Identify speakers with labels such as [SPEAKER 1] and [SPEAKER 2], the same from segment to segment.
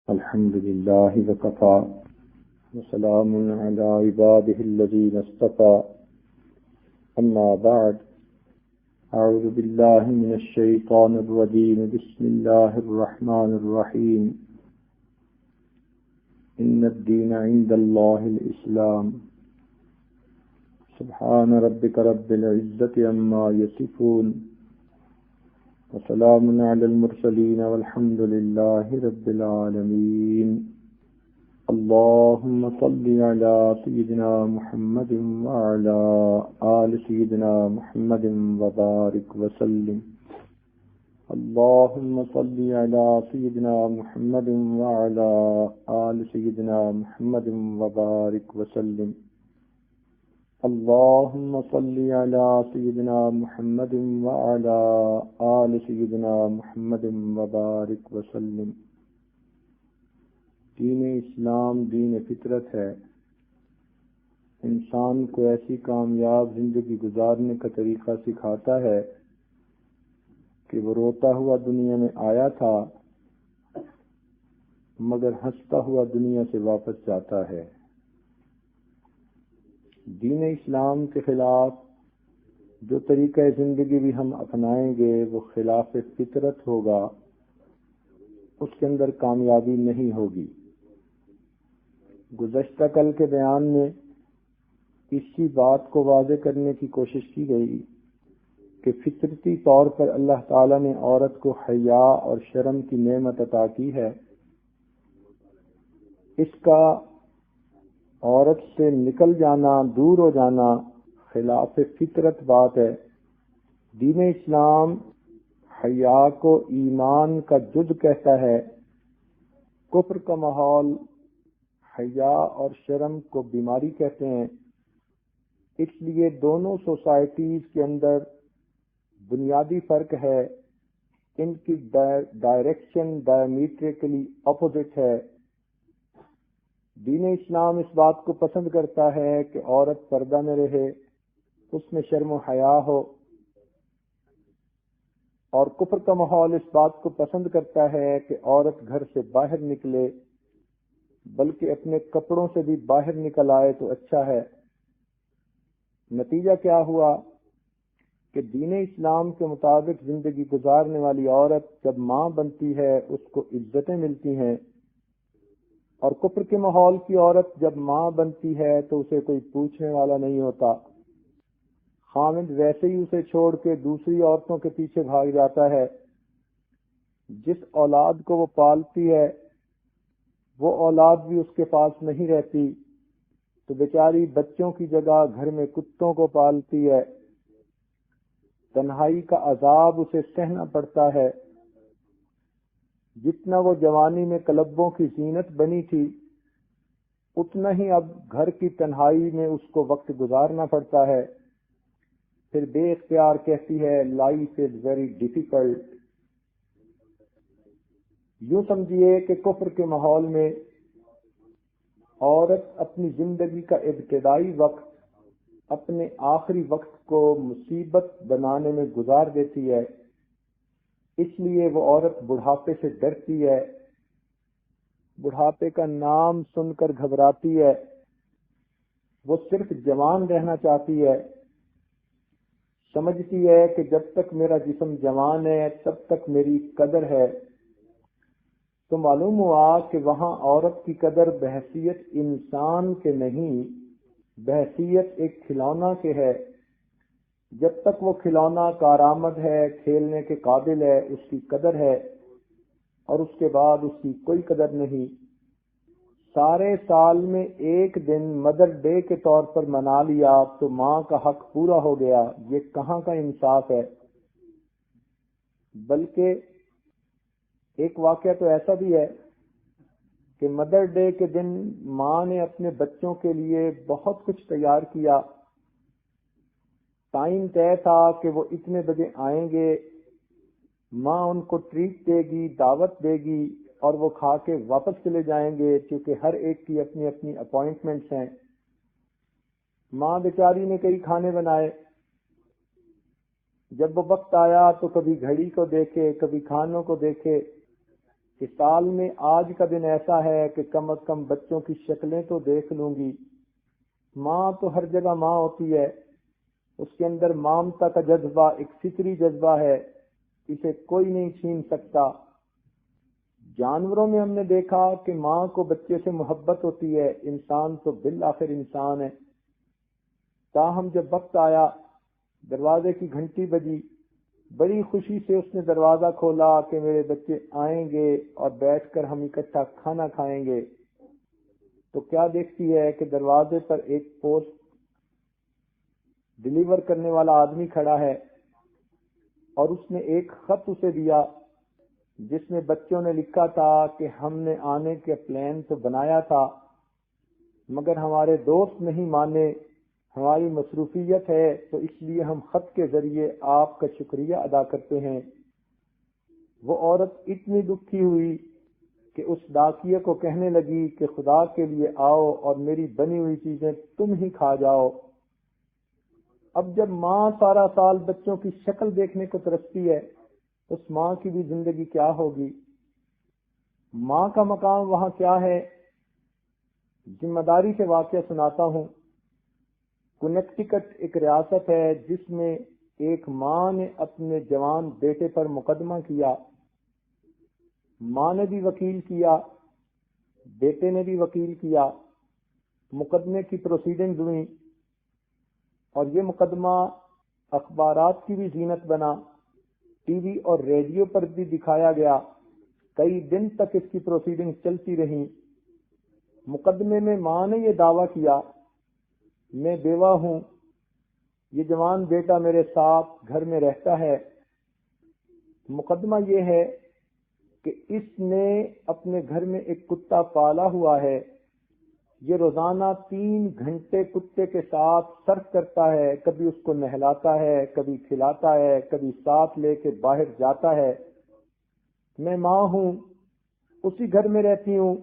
[SPEAKER 1] الحمد لله وكفى وسلام على عباده الذين اصطفى أما بعد أعوذ بالله من الشيطان الرجيم بسم الله الرحمن الرحيم إن الدين عند الله الإسلام سبحان ربك رب العزة عما يصفون وسلام على المرسلين والحمد لله رب العالمين اللهم صل على سيدنا محمد وعلى آل سيدنا محمد وبارك وسلم اللهم صل على سيدنا محمد وعلى آل سيدنا محمد وبارك وسلم اللهم صل على سيدنا محمد وعلى آل سيدنا محمد وبارك وسلم۔ دین اسلام دین فطرت ہے، انسان کو ایسی کامیاب زندگی گزارنے کا طریقہ سکھاتا ہے کہ وہ روتا ہوا دنیا میں آیا تھا مگر ہنستا ہوا دنیا سے واپس جاتا ہے۔ دین اسلام کے خلاف جو طریقہ زندگی بھی ہم اپنائیں گے وہ خلاف فطرت ہوگا، اس کے اندر کامیابی نہیں ہوگی۔ گزشتہ کل کے بیان میں اسی بات کو واضح کرنے کی کوشش کی گئی کہ فطرتی طور پر اللہ تعالیٰ نے عورت کو حیا اور شرم کی نعمت عطا کی ہے، اس کا عورت سے نکل جانا، دور ہو جانا خلاف فطرت بات ہے۔ دین اسلام حیا کو ایمان کا جز کہتا ہے، کفر کا ماحول حیا اور شرم کو بیماری کہتے ہیں۔ اس لیے دونوں سوسائٹیز کے اندر بنیادی فرق ہے، ان کی ڈائریکشن ڈائمیٹریکلی اپوزٹ ہے۔ دین اسلام اس بات کو پسند کرتا ہے کہ عورت پردہ میں رہے، اس میں شرم و حیا ہو، اور کفر کا ماحول اس بات کو پسند کرتا ہے کہ عورت گھر سے باہر نکلے، بلکہ اپنے کپڑوں سے بھی باہر نکل آئے تو اچھا ہے۔ نتیجہ کیا ہوا کہ دین اسلام کے مطابق زندگی گزارنے والی عورت جب ماں بنتی ہے اس کو عزتیں ملتی ہیں، اور کفر کے ماحول کی عورت جب ماں بنتی ہے تو اسے کوئی پوچھنے والا نہیں ہوتا، خامد ویسے ہی اسے چھوڑ کے دوسری عورتوں کے پیچھے بھاگ جاتا ہے۔ جس اولاد کو وہ پالتی ہے وہ اولاد بھی اس کے پاس نہیں رہتی، تو بیچاری بچوں کی جگہ گھر میں کتوں کو پالتی ہے۔ تنہائی کا عذاب اسے سہنا پڑتا ہے۔ جتنا وہ جوانی میں کلبوں کی زینت بنی تھی، اتنا ہی اب گھر کی تنہائی میں اس کو وقت گزارنا پڑتا ہے۔ پھر بے اختیار کہتی ہے لائف از ویری ڈیفیکلٹ۔ یوں سمجھیے کہ کفر کے ماحول میں عورت اپنی زندگی کا ابتدائی وقت اپنے آخری وقت کو مصیبت بنانے میں گزار دیتی ہے، اس لیے وہ عورت بڑھاپے سے ڈرتی ہے، بڑھاپے کا نام سن کر گھبراتی ہے، وہ صرف جوان رہنا چاہتی ہے، سمجھتی ہے کہ جب تک میرا جسم جوان ہے تب تک میری قدر ہے۔ تو معلوم ہوا کہ وہاں عورت کی قدر بحیثیت انسان کے نہیں، بحیثیت ایک کھلونا کے ہے۔ جب تک وہ کھلونا کارآمد ہے، کھیلنے کے قابل ہے، اس کی قدر ہے، اور اس کے بعد اس کی کوئی قدر نہیں۔ سارے سال میں ایک دن مدر ڈے کے طور پر منا لیا تو ماں کا حق پورا ہو گیا، یہ کہاں کا انصاف ہے؟ بلکہ ایک واقعہ تو ایسا بھی ہے کہ مدر ڈے کے دن ماں نے اپنے بچوں کے لیے بہت کچھ تیار کیا، ٹائم طے تھا کہ وہ اتنے بجے آئیں گے، ماں ان کو ٹریٹ دے گی، دعوت دے گی، اور وہ کھا کے واپس چلے جائیں گے، کیونکہ ہر ایک کی اپنی اپنی اپوائنٹمنٹس ہیں۔ ماں بیچاری نے کئی کھانے بنائے، جب وہ وقت آیا تو کبھی گھڑی کو دیکھے، کبھی کھانوں کو دیکھے، کہ سال میں آج کا دن ایسا ہے کہ کم از کم بچوں کی شکلیں تو دیکھ لوں گی. ماں تو ہر جگہ ماں ہوتی ہے، اس کے اندر مامتا کا جذبہ ایک فطری جذبہ ہے، اسے کوئی نہیں چھین سکتا. جانوروں میں ہم نے دیکھا کہ ماں کو بچے سے محبت ہوتی ہے، انسان تو بالآخر انسان ہے. تاہم جب وقت آیا، دروازے کی گھنٹی بجی، بڑی خوشی سے اس نے دروازہ کھولا کہ میرے بچے آئیں گے اور بیٹھ کر ہم اکٹھا کھانا کھائیں گے. تو کیا دیکھتی ہے کہ دروازے پر ایک پوسٹ ڈیلیور کرنے والا آدمی کھڑا ہے، اور اس نے ایک خط اسے دیا جس میں بچوں نے لکھا تھا کہ ہم نے آنے کے پلان تو بنایا تھا، مگر ہمارے دوست نہیں مانے، ہماری مصروفیت ہے، تو اس لیے ہم خط کے ذریعے آپ کا شکریہ ادا کرتے ہیں. وہ عورت اتنی دکھی ہوئی کہ اس ڈاکیے کو کہنے لگی کہ خدا کے لیے آؤ اور میری بنی ہوئی چیزیں تم ہی کھا جاؤ. اب جب ماں سارا سال بچوں کی شکل دیکھنے کو ترستی ہے، اس ماں کی بھی زندگی کیا ہوگی؟ ماں کا مقام وہاں کیا ہے؟ ذمہ داری سے واقعہ سناتا ہوں. کنیکٹیکٹ ایک ریاست ہے جس میں ایک ماں نے اپنے جوان بیٹے پر مقدمہ کیا. ماں نے بھی وکیل کیا، بیٹے نے بھی وکیل کیا، مقدمے کی پروسیڈنگز ہوئیں، اور یہ مقدمہ اخبارات کی بھی زینت بنا، ٹی وی اور ریڈیو پر بھی دکھایا گیا. کئی دن تک اس کی پروسیڈنگ چلتی رہیں. مقدمے میں ماں نے یہ دعویٰ کیا، میں بیوہ ہوں، یہ جوان بیٹا میرے ساتھ گھر میں رہتا ہے. مقدمہ یہ ہے کہ اس نے اپنے گھر میں ایک کتا پالا ہوا ہے، یہ روزانہ 3 گھنٹے کتے کے ساتھ سرف کرتا ہے، کبھی اس کو نہلاتا ہے، کبھی کھلاتا ہے، کبھی ساتھ لے کے باہر جاتا ہے. میں ماں ہوں، اسی گھر میں رہتی ہوں،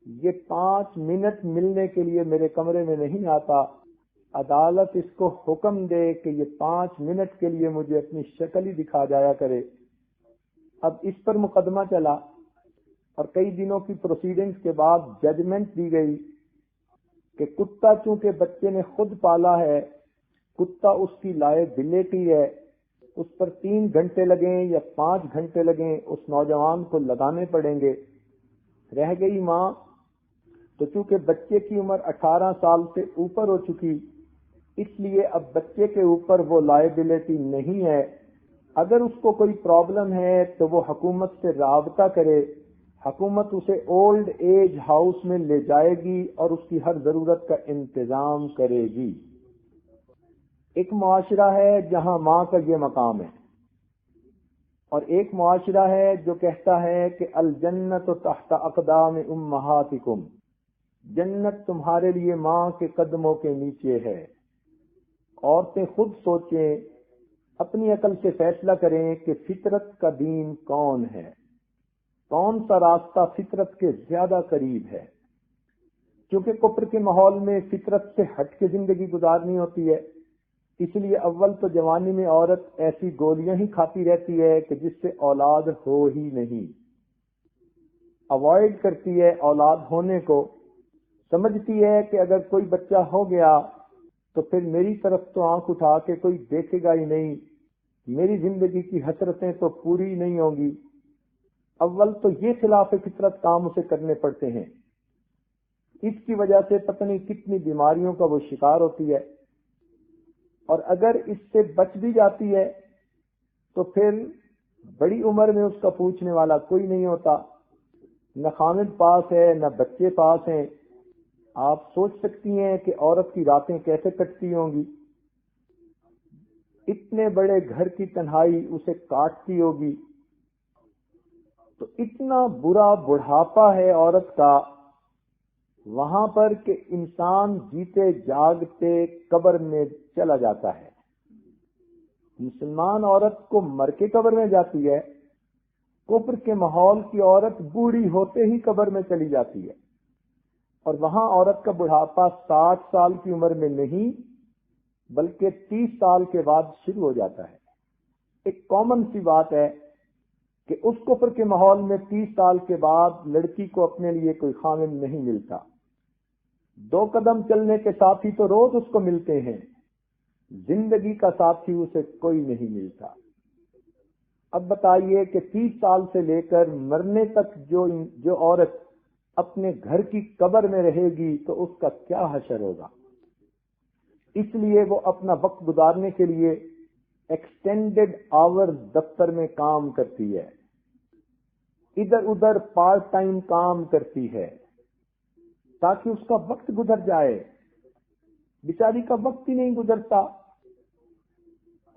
[SPEAKER 1] یہ 5 منٹ ملنے کے لیے میرے کمرے میں نہیں آتا. عدالت اس کو حکم دے کہ یہ 5 منٹ کے لیے مجھے اپنی شکل ہی دکھا جایا کرے. اب اس پر مقدمہ چلا اور کئی دنوں کی پروسیڈنگز کے بعد ججمنٹ دی گئی کہ کتا چونکہ بچے نے خود پالا ہے، کتا اس کی لائبلٹی ہے، اس پر 3 گھنٹے لگیں یا 5 گھنٹے لگیں اس نوجوان کو لگانے پڑیں گے. رہ گئی ماں، تو چونکہ بچے کی عمر 18 سال سے اوپر ہو چکی، اس لیے اب بچے کے اوپر وہ لائبلٹی نہیں ہے. اگر اس کو کوئی پرابلم ہے تو وہ حکومت سے رابطہ کرے، حکومت اسے اولڈ ایج ہاؤس میں لے جائے گی اور اس کی ہر ضرورت کا انتظام کرے گی. ایک معاشرہ ہے جہاں ماں کا یہ مقام ہے، اور ایک معاشرہ ہے جو کہتا ہے کہ الجنت تحت اقدام امہاتکم، جنت تمہارے لیے ماں کے قدموں کے نیچے ہے. عورتیں خود سوچیں، اپنی عقل سے فیصلہ کریں کہ فطرت کا دین کون ہے، کون سا راستہ فطرت کے زیادہ قریب ہے. کیونکہ کفر کے ماحول میں فطرت سے ہٹ کے زندگی گزارنی ہوتی ہے، اس لیے اول تو جوانی میں عورت ایسی گولیاں ہی کھاتی رہتی ہے کہ جس سے اولاد ہو ہی نہیں، اوائڈ کرتی ہے اولاد ہونے کو. سمجھتی ہے کہ اگر کوئی بچہ ہو گیا تو پھر میری طرف تو آنکھ اٹھا کے کوئی دیکھے گا ہی نہیں، میری زندگی کی حسرتیں تو پوری نہیں ہوں گی. اول تو یہ خلاف فطرت کام اسے کرنے پڑتے ہیں، اس کی وجہ سے پتہ نہیں کتنی بیماریوں کا وہ شکار ہوتی ہے. اور اگر اس سے بچ بھی جاتی ہے تو پھر بڑی عمر میں اس کا پوچھنے والا کوئی نہیں ہوتا، نہ خامد پاس ہے نہ بچے پاس ہیں. آپ سوچ سکتی ہیں کہ عورت کی راتیں کیسے کٹتی ہوں گی. اتنے بڑے گھر کی تنہائی اسے کاٹتی ہوگی. تو اتنا برا بڑھاپا ہے عورت کا وہاں پر کہ انسان جیتے جاگتے قبر میں چلا جاتا ہے. مسلمان عورت کو مر کے قبر میں جاتی ہے، کفر کے ماحول کی عورت بوڑھی ہوتے ہی قبر میں چلی جاتی ہے. اور وہاں عورت کا بڑھاپا 60 سال کی عمر میں نہیں بلکہ 30 سال کے بعد شروع ہو جاتا ہے. ایک کامن سی بات ہے کہ اس کفر کے ماحول میں 30 سال کے بعد لڑکی کو اپنے لیے کوئی خاوند نہیں ملتا. 2 قدم چلنے کے ساتھی تو روز اس کو ملتے ہیں، زندگی کا ساتھی اسے کوئی نہیں ملتا. اب بتائیے کہ 30 سال سے لے کر مرنے تک جو عورت اپنے گھر کی قبر میں رہے گی تو اس کا کیا حشر ہوگا. اس لیے وہ اپنا وقت گزارنے کے لیے ایکسٹینڈڈ آور دفتر میں کام کرتی ہے، ادھر ادھر پارٹ ٹائم کام کرتی ہے تاکہ اس کا وقت گزر جائے. بیچاری کا وقت ہی نہیں گزرتا.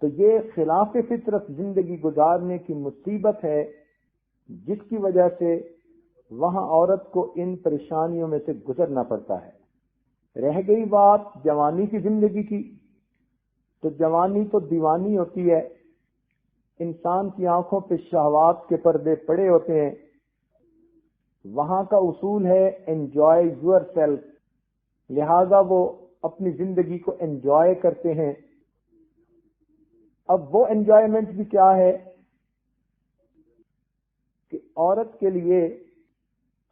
[SPEAKER 1] تو یہ خلاف فطرت زندگی گزارنے کی مصیبت ہے جس کی وجہ سے وہاں عورت کو ان پریشانیوں میں سے گزرنا پڑتا ہے. رہ گئی بات جوانی کی زندگی کی، تو جوانی تو دیوانی ہوتی ہے. انسان کی آنکھوں پہ شہوات کے پردے پڑے ہوتے ہیں. وہاں کا اصول ہے انجوائے یور سیلف، لہذا وہ اپنی زندگی کو انجوائے کرتے ہیں. اب وہ انجوائمنٹ بھی کیا ہے کہ عورت کے لیے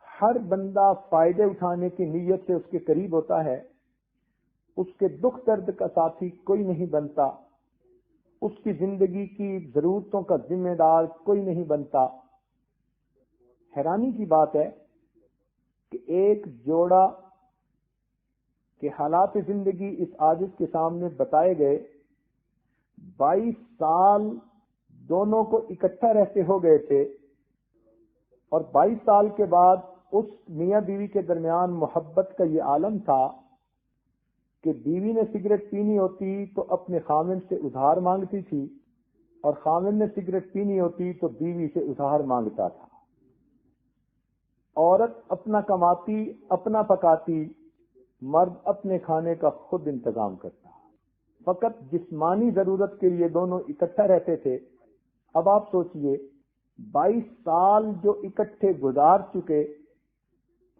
[SPEAKER 1] ہر بندہ فائدے اٹھانے کی نیت سے اس کے قریب ہوتا ہے، اس کے دکھ درد کا ساتھی کوئی نہیں بنتا، اس کی زندگی کی ضرورتوں کا ذمہ دار کوئی نہیں بنتا. حیرانی کی بات ہے کہ ایک جوڑا کے حالات زندگی اس عاجز کے سامنے بتائے گئے. 22 سال دونوں کو اکٹھا رہتے ہو گئے تھے اور 22 سال کے بعد اس میاں بیوی کے درمیان محبت کا یہ عالم تھا کہ بیوی نے سگریٹ پینی ہوتی تو اپنے خاوند سے ادھار مانگتی تھی اور خاوند نے سگریٹ پینی ہوتی تو بیوی سے ادھار مانگتا تھا. عورت اپنا کماتی، اپنا پکاتی، مرد اپنے کھانے کا خود انتظام کرتا. فقط جسمانی ضرورت کے لیے دونوں اکٹھا رہتے تھے. اب آپ سوچئے 22 سال جو اکٹھے گزار چکے،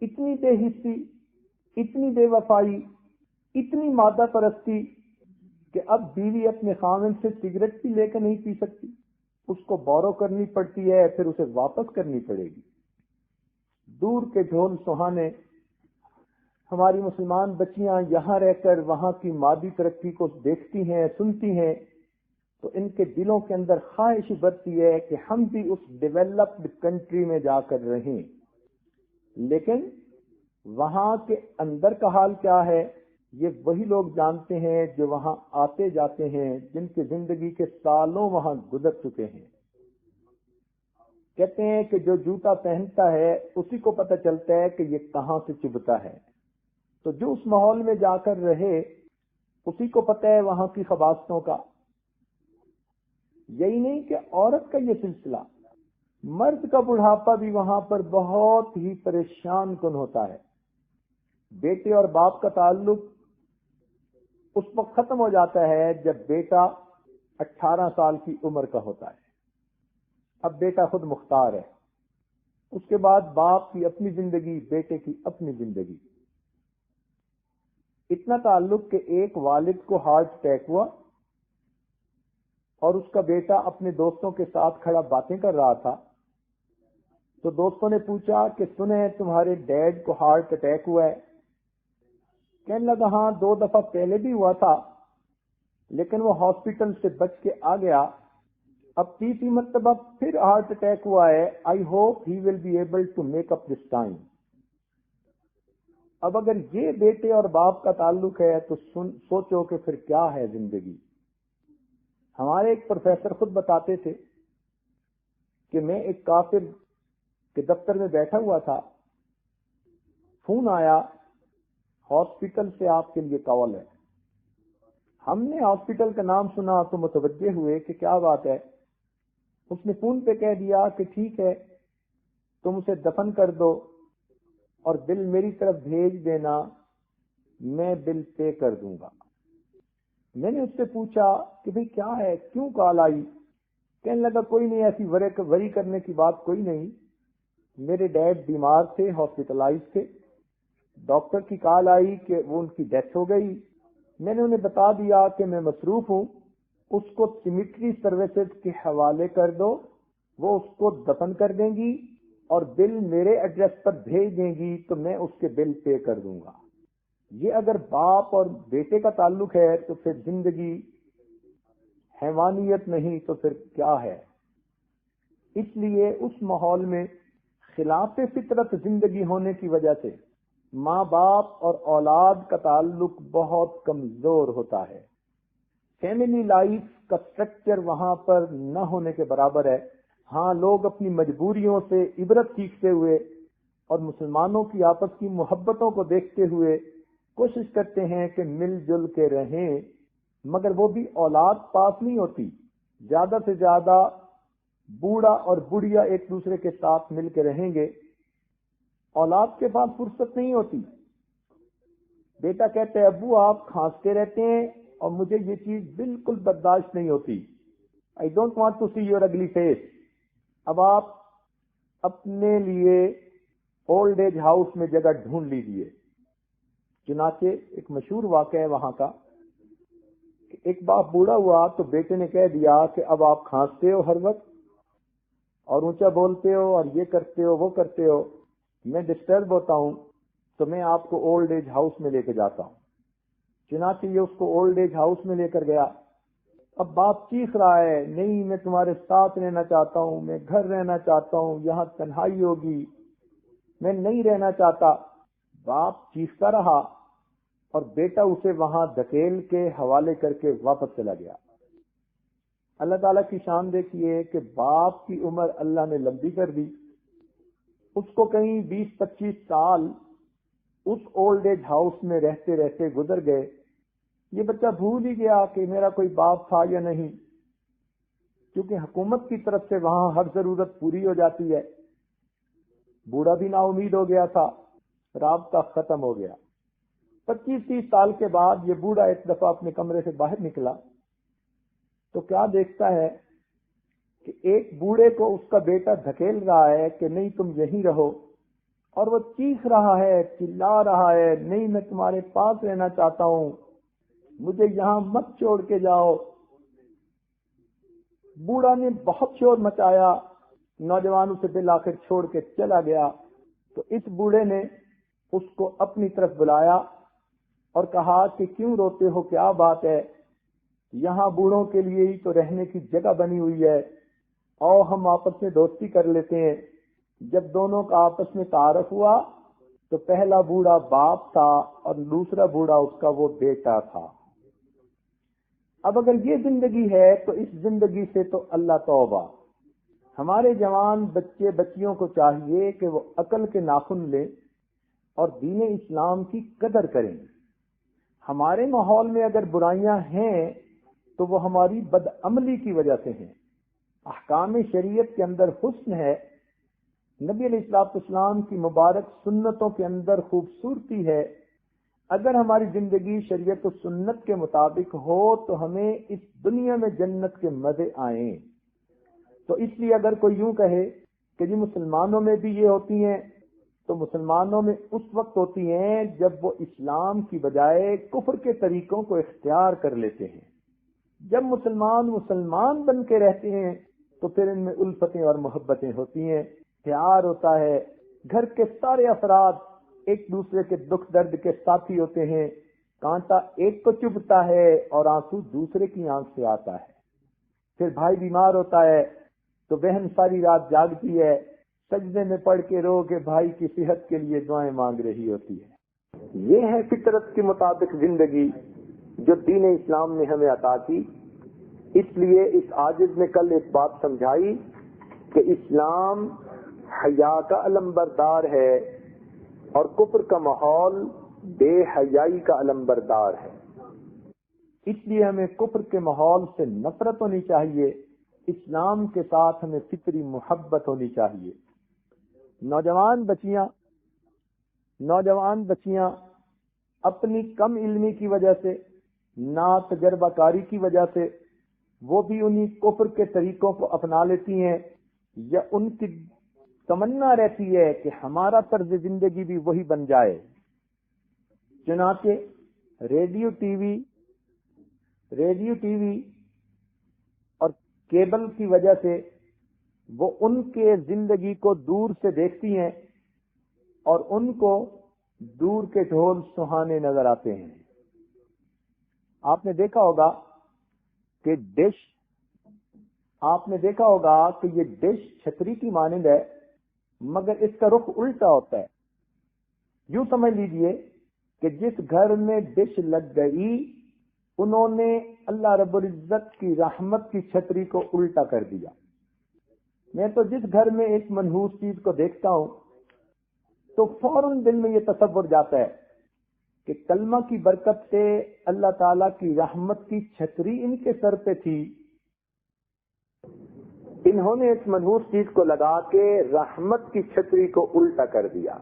[SPEAKER 1] اتنی بے حسی، اتنی بے وفائی، اتنی مادہ پرستی کہ اب بیوی اپنے خاوند سے سگریٹ بھی لے کے نہیں پی سکتی، اس کو بورو کرنی پڑتی ہے، پھر اسے واپس کرنی پڑے گی. دور کے جھول سہانے ہماری مسلمان بچیاں یہاں رہ کر وہاں کی مادی ترقی کو دیکھتی ہیں، سنتی ہیں، تو ان کے دلوں کے اندر خواہش بڑھتی ہے کہ ہم بھی اس ڈیولپڈ کنٹری میں جا کر رہیں. لیکن وہاں کے اندر کا حال کیا ہے یہ وہی لوگ جانتے ہیں جو وہاں آتے جاتے ہیں، جن کی زندگی کے سالوں وہاں گزر چکے ہیں. کہتے ہیں کہ جو جوتا پہنتا ہے اسی کو پتہ چلتا ہے کہ یہ کہاں سے چبھتا ہے. تو جو اس ماحول میں جا کر رہے اسی کو پتہ ہے وہاں کی خباثتوں کا. یہی نہیں کہ عورت کا یہ سلسلہ، مرد کا بڑھاپا بھی وہاں پر بہت ہی پریشان کن ہوتا ہے. بیٹے اور باپ کا تعلق اس وقت ختم ہو جاتا ہے جب بیٹا 18 سال کی عمر کا ہوتا ہے. اب بیٹا خود مختار ہے. اس کے بعد باپ کی اپنی زندگی، بیٹے کی اپنی زندگی. اتنا تعلق کہ ایک والد کو ہارٹ اٹیک ہوا اور اس کا بیٹا اپنے دوستوں کے ساتھ کھڑا باتیں کر رہا تھا. تو دوستوں نے پوچھا کہ سنیں تمہارے ڈیڈ کو ہارٹ اٹیک ہوا ہے. کہنے لگا ہاں 2 دفعہ پہلے بھی ہوا تھا لیکن وہ ہاسپٹل سے بچ کے آ گیا، اب 3 مرتبہ پھر ہارٹ اٹیک ہوا ہے. I hope he will be able to make up this time. اب اگر یہ بیٹے اور باپ کا تعلق ہے تو سوچو کہ پھر کیا ہے زندگی. ہمارے ایک پروفیسر خود بتاتے تھے کہ میں ایک کافر کے دفتر میں بیٹھا ہوا تھا، فون آیا ہاسپٹل سے آپ کے لیے کال ہے. ہم نے ہاسپٹل کا نام سنا تو متوجہ ہوئے کہ کیا بات ہے. اس نے فون پہ کہہ دیا کہ ٹھیک ہے تم اسے دفن کر دو اور بل میری طرف بھیج دینا، میں بل پے کر دوں گا. میں نے اس سے پوچھا کہ بھئی کیا ہے، کیوں کال آئی؟ کہنے لگا کوئی نہیں، ایسی وری کرنے کی بات کوئی نہیں. میرے ڈیڈ بیمار تھے، ہاسپٹلائز تھے، ڈاکٹر کی کال آئی کہ وہ ان کی ڈیتھ ہو گئی. میں نے انہیں بتا دیا کہ میں مصروف ہوں، اس کو سیمیٹری سروسز کے حوالے کر دو وہ اس کو دفن کر دیں گی اور بل میرے ایڈریس پر بھیج دیں گی تو میں اس کے بل پے کر دوں گا۔ یہ اگر باپ اور بیٹے کا تعلق ہے تو پھر زندگی حیوانیت نہیں تو پھر کیا ہے؟ اس لیے اس ماحول میں خلاف فطرت زندگی ہونے کی وجہ سے ماں باپ اور اولاد کا تعلق بہت کمزور ہوتا ہے۔ فیملی لائف کا سٹرکچر وہاں پر نہ ہونے کے برابر ہے۔ ہاں، لوگ اپنی مجبوریوں سے عبرت سیکھتے ہوئے اور مسلمانوں کی آپس کی محبتوں کو دیکھتے ہوئے کوشش کرتے ہیں کہ مل جل کے رہیں، مگر وہ بھی اولاد پاس نہیں ہوتی۔ زیادہ سے زیادہ بوڑھا اور بڑھیا ایک دوسرے کے ساتھ مل کے رہیں گے، اولاد کے پاس فرصت نہیں ہوتی۔ بیٹا کہتے ہیں ابو آپ کھانستے رہتے ہیں اور مجھے یہ چیز بالکل برداشت نہیں ہوتی، I don't want to see your ugly face. اب آپ اپنے لیے اولڈ ایج ہاؤس میں جگہ ڈھونڈ لیجئے۔ چنانچہ ایک مشہور واقعہ ہے وہاں کا کہ ایک باپ بوڑھا ہوا تو بیٹے نے کہہ دیا کہ اب آپ کھانستے ہو ہر وقت اور اونچا بولتے ہو اور یہ کرتے ہو وہ کرتے ہو، میں ڈسٹرب ہوتا ہوں تو میں آپ کو اولڈ ایج ہاؤس میں لے کے جاتا ہوں۔ چنانچہ یہ اس کو اولڈ ایج ہاؤس میں لے کر گیا۔ اب باپ چیخ رہا ہے نہیں میں تمہارے ساتھ رہنا چاہتا ہوں، میں گھر رہنا چاہتا ہوں، یہاں تنہائی ہوگی، میں نہیں رہنا چاہتا۔ باپ چیختا رہا اور بیٹا اسے وہاں دھکیل کے حوالے کر کے واپس چلا گیا۔ اللہ تعالیٰ کی شان دیکھیے کہ باپ کی عمر اللہ نے لمبی کر دی، اس کو کہیں 20-25 سال اس اولڈ ایج ہاؤس میں رہتے رہتے گزر گئے۔ یہ بچہ بھول ہی گیا کہ میرا کوئی باپ تھا یا نہیں، کیونکہ حکومت کی طرف سے وہاں ہر ضرورت پوری ہو جاتی ہے۔ بوڑھا بھی نا امید ہو گیا تھا، رابطہ ختم ہو گیا۔ 25-30 سال کے بعد یہ بوڑھا ایک دفعہ اپنے کمرے سے باہر نکلا تو کیا دیکھتا ہے کہ ایک بوڑھے کو اس کا بیٹا دھکیل رہا ہے کہ نہیں تم یہیں رہو، اور وہ چیخ رہا ہے، چلا رہا ہے نہیں میں تمہارے پاس رہنا چاہتا ہوں، مجھے یہاں مت چھوڑ کے جاؤ۔ بوڑھا نے بہت شور مچایا، نوجوان اسے بالآخر چھوڑ کے چلا گیا۔ تو اس بوڑھے نے اس کو اپنی طرف بلایا اور کہا کہ کیوں روتے ہو، کیا بات ہے؟ یہاں بوڑھوں کے لیے ہی تو رہنے کی جگہ بنی ہوئی ہے، آؤ ہم آپس میں دوستی کر لیتے ہیں۔ جب دونوں کا آپس میں تعارف ہوا تو پہلا بوڑھا باپ تھا اور دوسرا بوڑھا اس کا وہ بیٹا تھا۔ اب اگر یہ زندگی ہے تو اس زندگی سے تو اللہ توبہ۔ ہمارے جوان بچے بچیوں کو چاہیے کہ وہ عقل کے ناخن لیں اور دین اسلام کی قدر کریں۔ ہمارے ماحول میں اگر برائیاں ہیں تو وہ ہماری بدعملی کی وجہ سے ہیں۔ احکام شریعت کے اندر حسن ہے، نبی علیہ السلام کی مبارک سنتوں کے اندر خوبصورتی ہے۔ اگر ہماری زندگی شریعت و سنت کے مطابق ہو تو ہمیں اس دنیا میں جنت کے مزے آئیں۔ تو اس لیے اگر کوئی یوں کہے کہ جی مسلمانوں میں بھی یہ ہوتی ہیں، تو مسلمانوں میں اس وقت ہوتی ہیں جب وہ اسلام کی بجائے کفر کے طریقوں کو اختیار کر لیتے ہیں۔ جب مسلمان بن کے رہتے ہیں تو پھر ان میں الفتیں اور محبتیں ہوتی ہیں، پیار ہوتا ہے، گھر کے سارے افراد ایک دوسرے کے دکھ درد کے ساتھی ہوتے ہیں، کانٹا ایک کو چبھتا ہے اور آنسو دوسرے کی آنکھ سے آتا ہے۔ پھر بھائی بیمار ہوتا ہے تو بہن ساری رات جاگتی ہے، سجدے میں پڑھ کے رو کے بھائی کی صحت کے لیے دعائیں مانگ رہی ہوتی ہے۔ یہ ہے فطرت کے مطابق زندگی جو دین اسلام نے ہمیں عطا کی۔ اس لیے اس عاجز نے کل ایک بات سمجھائی کہ اسلام حیا کا علمبردار ہے اور کفر کا ماحول بے حیائی کا علمبردار ہے۔ اس لیے ہمیں کفر کے ماحول سے نفرت ہونی چاہیے، اسلام کے ساتھ ہمیں فطری محبت ہونی چاہیے۔ نوجوان بچیاں اپنی کم علمی کی وجہ سے، نا تجربہ کاری کی وجہ سے وہ بھی انہی کفر کے طریقوں کو اپنا لیتی ہیں، یا ان کی تمنا رہتی ہے کہ ہمارا طرز زندگی بھی وہی بن جائے۔ چنانچہ ریڈیو ٹی وی اور کیبل کی وجہ سے وہ ان کے زندگی کو دور سے دیکھتی ہیں اور ان کو دور کے ڈھول سہانے نظر آتے ہیں۔ آپ نے دیکھا ہوگا کہ یہ ڈش چھتری کی مانند ہے، مگر اس کا رخ الٹا ہوتا ہے۔ یوں سمجھ لیجئے کہ جس گھر میں ڈش لگ گئی انہوں نے اللہ رب العزت کی رحمت کی چھتری کو الٹا کر دیا۔ میں تو جس گھر میں ایک منحوس چیز کو دیکھتا ہوں تو فوراً دل میں یہ تصور جاتا ہے کہ کلمہ کی برکت سے اللہ تعالیٰ کی رحمت کی چھتری ان کے سر پہ تھی، انہوں نے اس منحوس چیز کو لگا کے رحمت کی چھتری کو الٹا کر دیا۔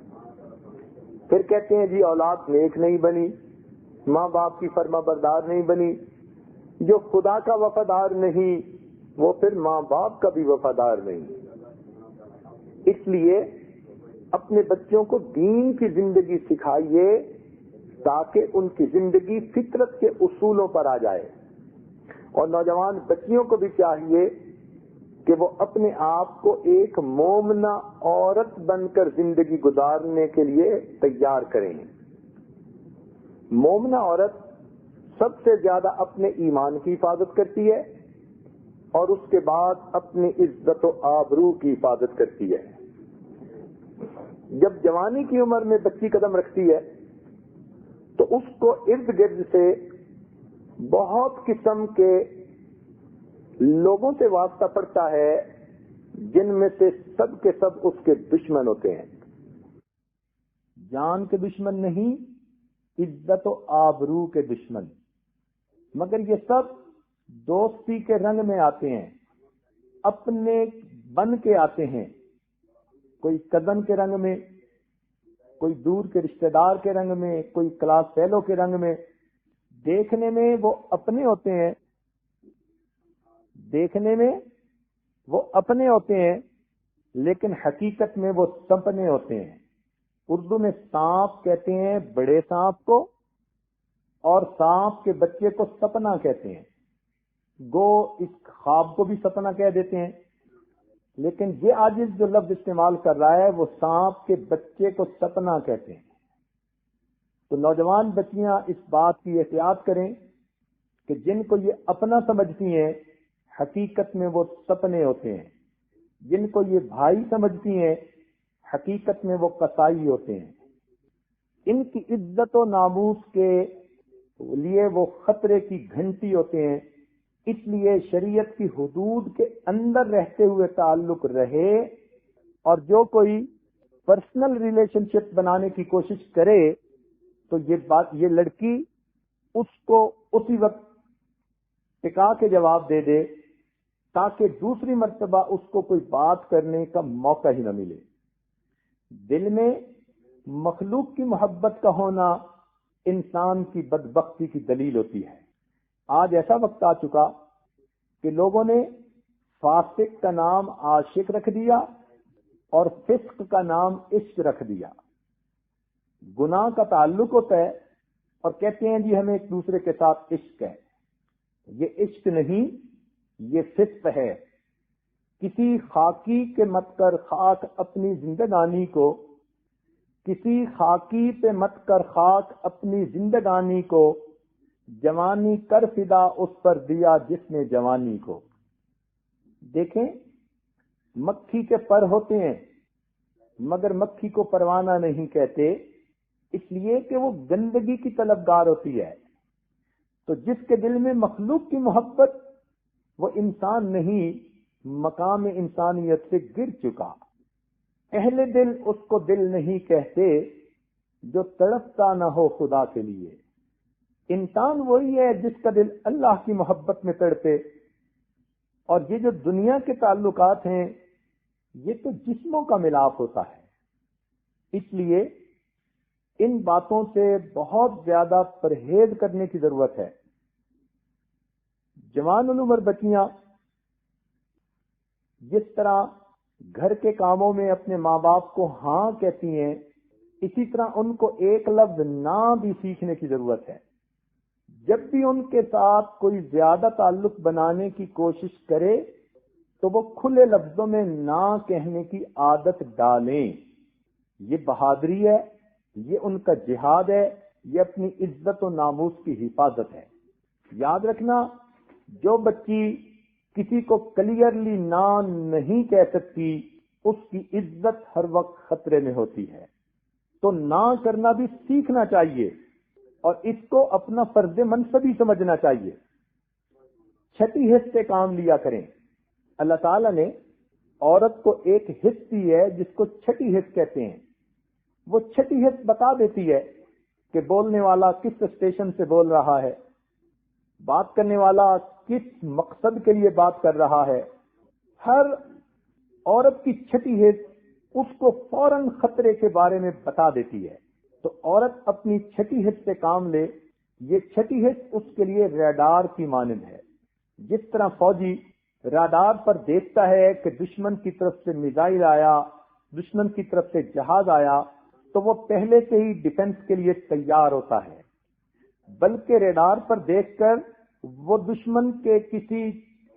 [SPEAKER 1] پھر کہتے ہیں جی اولاد نیک نہیں بنی، ماں باپ کی فرما بردار نہیں بنی۔ جو خدا کا وفادار نہیں وہ پھر ماں باپ کا بھی وفادار نہیں۔ اس لیے اپنے بچوں کو دین کی زندگی سکھائیے تاکہ ان کی زندگی فطرت کے اصولوں پر آ جائے، اور نوجوان بچیوں کو بھی چاہیے کہ وہ اپنے آپ کو ایک مومنہ عورت بن کر زندگی گزارنے کے لیے تیار کریں۔ مومنہ عورت سب سے زیادہ اپنے ایمان کی حفاظت کرتی ہے اور اس کے بعد اپنی عزت و آبرو کی حفاظت کرتی ہے۔ جب جوانی کی عمر میں بچی قدم رکھتی ہے تو اس کو ارد گرد سے بہت قسم کے لوگوں سے واسطہ پڑتا ہے، جن میں سے سب کے سب اس کے دشمن ہوتے ہیں۔ جان کے دشمن نہیں، عزت و آبرو کے دشمن، مگر یہ سب دوستی کے رنگ میں آتے ہیں، اپنے بن کے آتے ہیں، کوئی کزن کے رنگ میں، کوئی دور کے رشتہ دار کے رنگ میں، کوئی کلاس فیلو کے رنگ میں۔ دیکھنے میں وہ اپنے ہوتے ہیں، لیکن حقیقت میں وہ سپنے ہوتے ہیں۔ اردو میں سانپ کہتے ہیں بڑے سانپ کو، اور سانپ کے بچے کو سپنا کہتے ہیں۔ گو اس خواب کو بھی سپنا کہہ دیتے ہیں، لیکن یہ عاجز جو لفظ استعمال کر رہا ہے وہ سانپ کے بچے کو سپنا کہتے ہیں۔ تو نوجوان بچیاں اس بات کی احتیاط کریں کہ جن کو یہ اپنا سمجھتی ہیں حقیقت میں وہ سپنے ہوتے ہیں، جن کو یہ بھائی سمجھتی ہیں حقیقت میں وہ قصائی ہوتے ہیں۔ ان کی عزت و ناموس کے لیے وہ خطرے کی گھنٹی ہوتے ہیں۔ اس لیے شریعت کی حدود کے اندر رہتے ہوئے تعلق رہے، اور جو کوئی پرسنل ریلیشن شپ بنانے کی کوشش کرے تو یہ لڑکی اس کو اسی وقت ٹکا کے جواب دے دے تاکہ دوسری مرتبہ اس کو کوئی بات کرنے کا موقع ہی نہ ملے۔ دل میں مخلوق کی محبت کا ہونا انسان کی بدبختی کی دلیل ہوتی ہے۔ آج ایسا وقت آ چکا کہ لوگوں نے فاسق کا نام عاشق رکھ دیا اور فسق کا نام عشق رکھ دیا۔ گناہ کا تعلق ہوتا ہے اور کہتے ہیں جی ہمیں ایک دوسرے کے ساتھ عشق ہے۔ یہ عشق نہیں، یہ فسق ہے۔ کسی خاکی کے مت کر خاک اپنی زندگانی کو، کسی خاکی پہ مت کر خاک اپنی زندگانی کو، جوانی کر فدا اس پر دیا جس نے جوانی کو۔ دیکھیں مکھی کے پر ہوتے ہیں مگر مکھی کو پروانہ نہیں کہتے، اس لیے کہ وہ گندگی کی طلبگار ہوتی ہے۔ تو جس کے دل میں مخلوق کی محبت، وہ انسان نہیں، مقام انسانیت سے گر چکا۔ اہل دل اس کو دل نہیں کہتے جو تڑپتا نہ ہو خدا کے لیے۔ انسان وہی ہے جس کا دل اللہ کی محبت میں تڑپے، اور یہ جو دنیا کے تعلقات ہیں یہ تو جسموں کا ملاپ ہوتا ہے۔ اس لیے ان باتوں سے بہت زیادہ پرہیز کرنے کی ضرورت ہے۔ جوان العمر بچیاں جس طرح گھر کے کاموں میں اپنے ماں باپ کو ہاں کہتی ہیں، اسی طرح ان کو ایک لفظ نہ بھی سیکھنے کی ضرورت ہے۔ جب بھی ان کے ساتھ کوئی زیادہ تعلق بنانے کی کوشش کرے تو وہ کھلے لفظوں میں نہ کہنے کی عادت ڈالیں. یہ بہادری ہے، یہ ان کا جہاد ہے، یہ اپنی عزت و ناموس کی حفاظت ہے. یاد رکھنا، جو بچی کسی کو کلیئرلی نہ نہیں کہہ سکتی اس کی عزت ہر وقت خطرے میں ہوتی ہے. تو نہ کرنا بھی سیکھنا چاہیے اور اس کو اپنا فرض منصبی سمجھنا چاہیے. چھٹی حص سے کام لیا کریں. اللہ تعالیٰ نے عورت کو ایک حص دی ہے جس کو چھٹی حص کہتے ہیں. وہ چھٹی حص بتا دیتی ہے کہ بولنے والا کس اسٹیشن سے بول رہا ہے، بات کرنے والا کس مقصد کے لیے بات کر رہا ہے. ہر عورت کی چھٹی حص اس کو فوراً خطرے کے بارے میں بتا دیتی ہے. تو عورت اپنی چھٹی حص سے کام لے. یہ چھٹی حص اس کے لیے ریڈار کی مانند ہے. جس طرح فوجی ریڈار پر دیکھتا ہے کہ دشمن کی طرف سے میزائل آیا، دشمن کی طرف سے جہاز آیا، تو وہ پہلے سے ہی ڈیفنس کے لیے تیار ہوتا ہے، بلکہ ریڈار پر دیکھ کر وہ دشمن کے کسی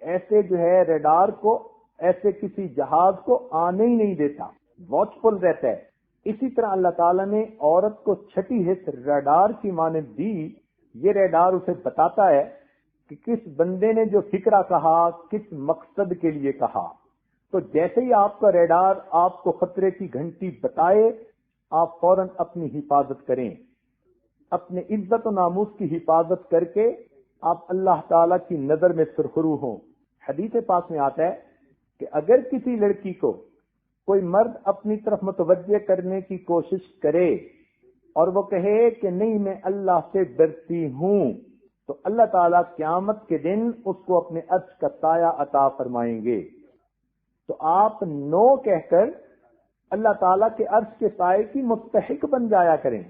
[SPEAKER 1] ایسے ریڈار کو، ایسے کسی جہاز کو آنے ہی نہیں دیتا، واچ فل رہتا ہے. اسی طرح اللہ تعالیٰ نے عورت کو چھٹی حص ریڈار کی مانند دی. یہ ریڈار اسے بتاتا ہے کہ کس بندے نے جو فکرہ کہا کس مقصد کے لیے کہا. تو جیسے ہی آپ کا ریڈار آپ کو خطرے کی گھنٹی بتائے، آپ فوراً اپنی حفاظت کریں. اپنے عزت و ناموس کی حفاظت کر کے آپ اللہ تعالیٰ کی نظر میں سرخرو ہوں. حدیث پاک میں آتا ہے کہ اگر کسی لڑکی کو کوئی مرد اپنی طرف متوجہ کرنے کی کوشش کرے اور وہ کہے کہ نہیں میں اللہ سے ڈرتی ہوں، تو اللہ تعالیٰ قیامت کے دن اس کو اپنے عرش کا سایہ عطا فرمائیں گے. تو آپ نو کہہ کر اللہ تعالیٰ کے عرش کے سائے کی مستحق بن جایا کریں.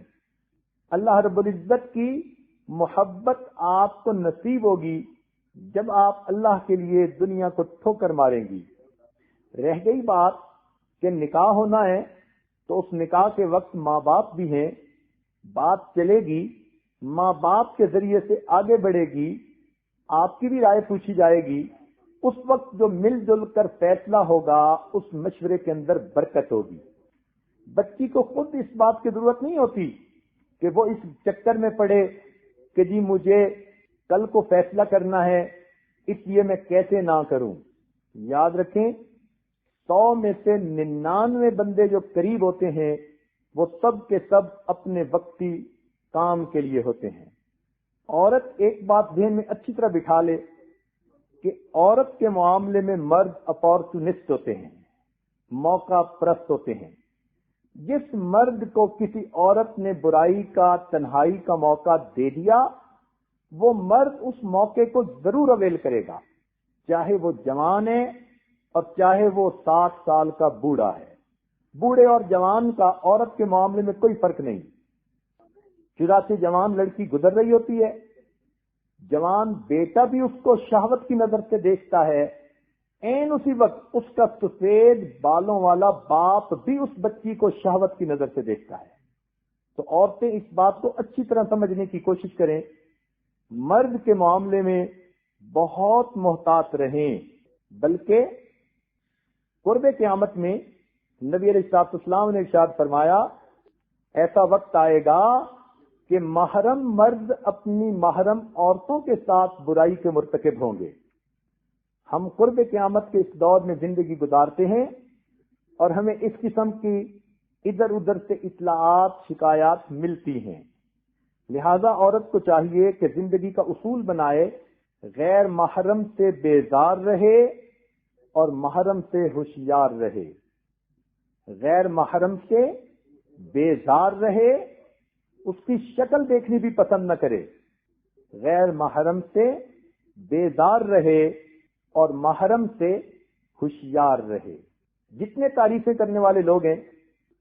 [SPEAKER 1] اللہ رب العزت کی محبت آپ کو نصیب ہوگی جب آپ اللہ کے لیے دنیا کو ٹھوکر ماریں گی. رہ گئی بات کہ نکاح ہونا ہے تو اس نکاح کے وقت ماں باپ بھی ہیں. بات چلے گی، ماں باپ کے ذریعے سے آگے بڑھے گی، آپ کی بھی رائے پوچھی جائے گی. اس وقت جو مل جل کر فیصلہ ہوگا اس مشورے کے اندر برکت ہوگی. بچی کو خود اس بات کی ضرورت نہیں ہوتی کہ وہ اس چکر میں پڑے کہ جی مجھے کل کو فیصلہ کرنا ہے اس لیے میں کیسے نہ کروں. یاد رکھیں، 100 میں سے 99 بندے جو قریب ہوتے ہیں وہ سب کے سب اپنے وقتی کام کے لیے ہوتے ہیں. عورت ایک بات ذہن میں اچھی طرح بٹھا لے کہ عورت کے معاملے میں مرد اپارچونسٹ ہوتے ہیں، موقع پرست ہوتے ہیں. جس مرد کو کسی عورت نے برائی کا، تنہائی کا موقع دے دیا، وہ مرد اس موقع کو ضرور اویل کرے گا، چاہے وہ جوان ہے اور چاہے وہ 60 سال کا بوڑھا ہے. بوڑھے اور جوان کا عورت کے معاملے میں کوئی فرق نہیں. جدا سے جوان لڑکی گزر رہی ہوتی ہے، جوان بیٹا بھی اس کو شہوت کی نظر سے دیکھتا ہے، این اسی وقت اس کا سفید بالوں والا باپ بھی اس بچی کو شہوت کی نظر سے دیکھتا ہے. تو عورتیں اس بات کو اچھی طرح سمجھنے کی کوشش کریں، مرد کے معاملے میں بہت محتاط رہیں. بلکہ قرب قیامت میں نبی علیہ السلام نے ارشاد فرمایا ایسا وقت آئے گا کہ محرم مرد اپنی محرم عورتوں کے ساتھ برائی کے مرتکب ہوں گے. ہم قرب قیامت کے اس دور میں زندگی گزارتے ہیں اور ہمیں اس قسم کی ادھر ادھر سے اطلاعات، شکایات ملتی ہیں. لہذا عورت کو چاہیے کہ زندگی کا اصول بنائے، غیر محرم سے بیزار رہے اور محرم سے ہوشیار رہے. غیر محرم سے بیزار رہے، اس کی شکل دیکھنی بھی پسند نہ کرے. غیر محرم سے بیزار رہے اور محرم سے ہوشیار رہے. جتنے تعریفیں کرنے والے لوگ ہیں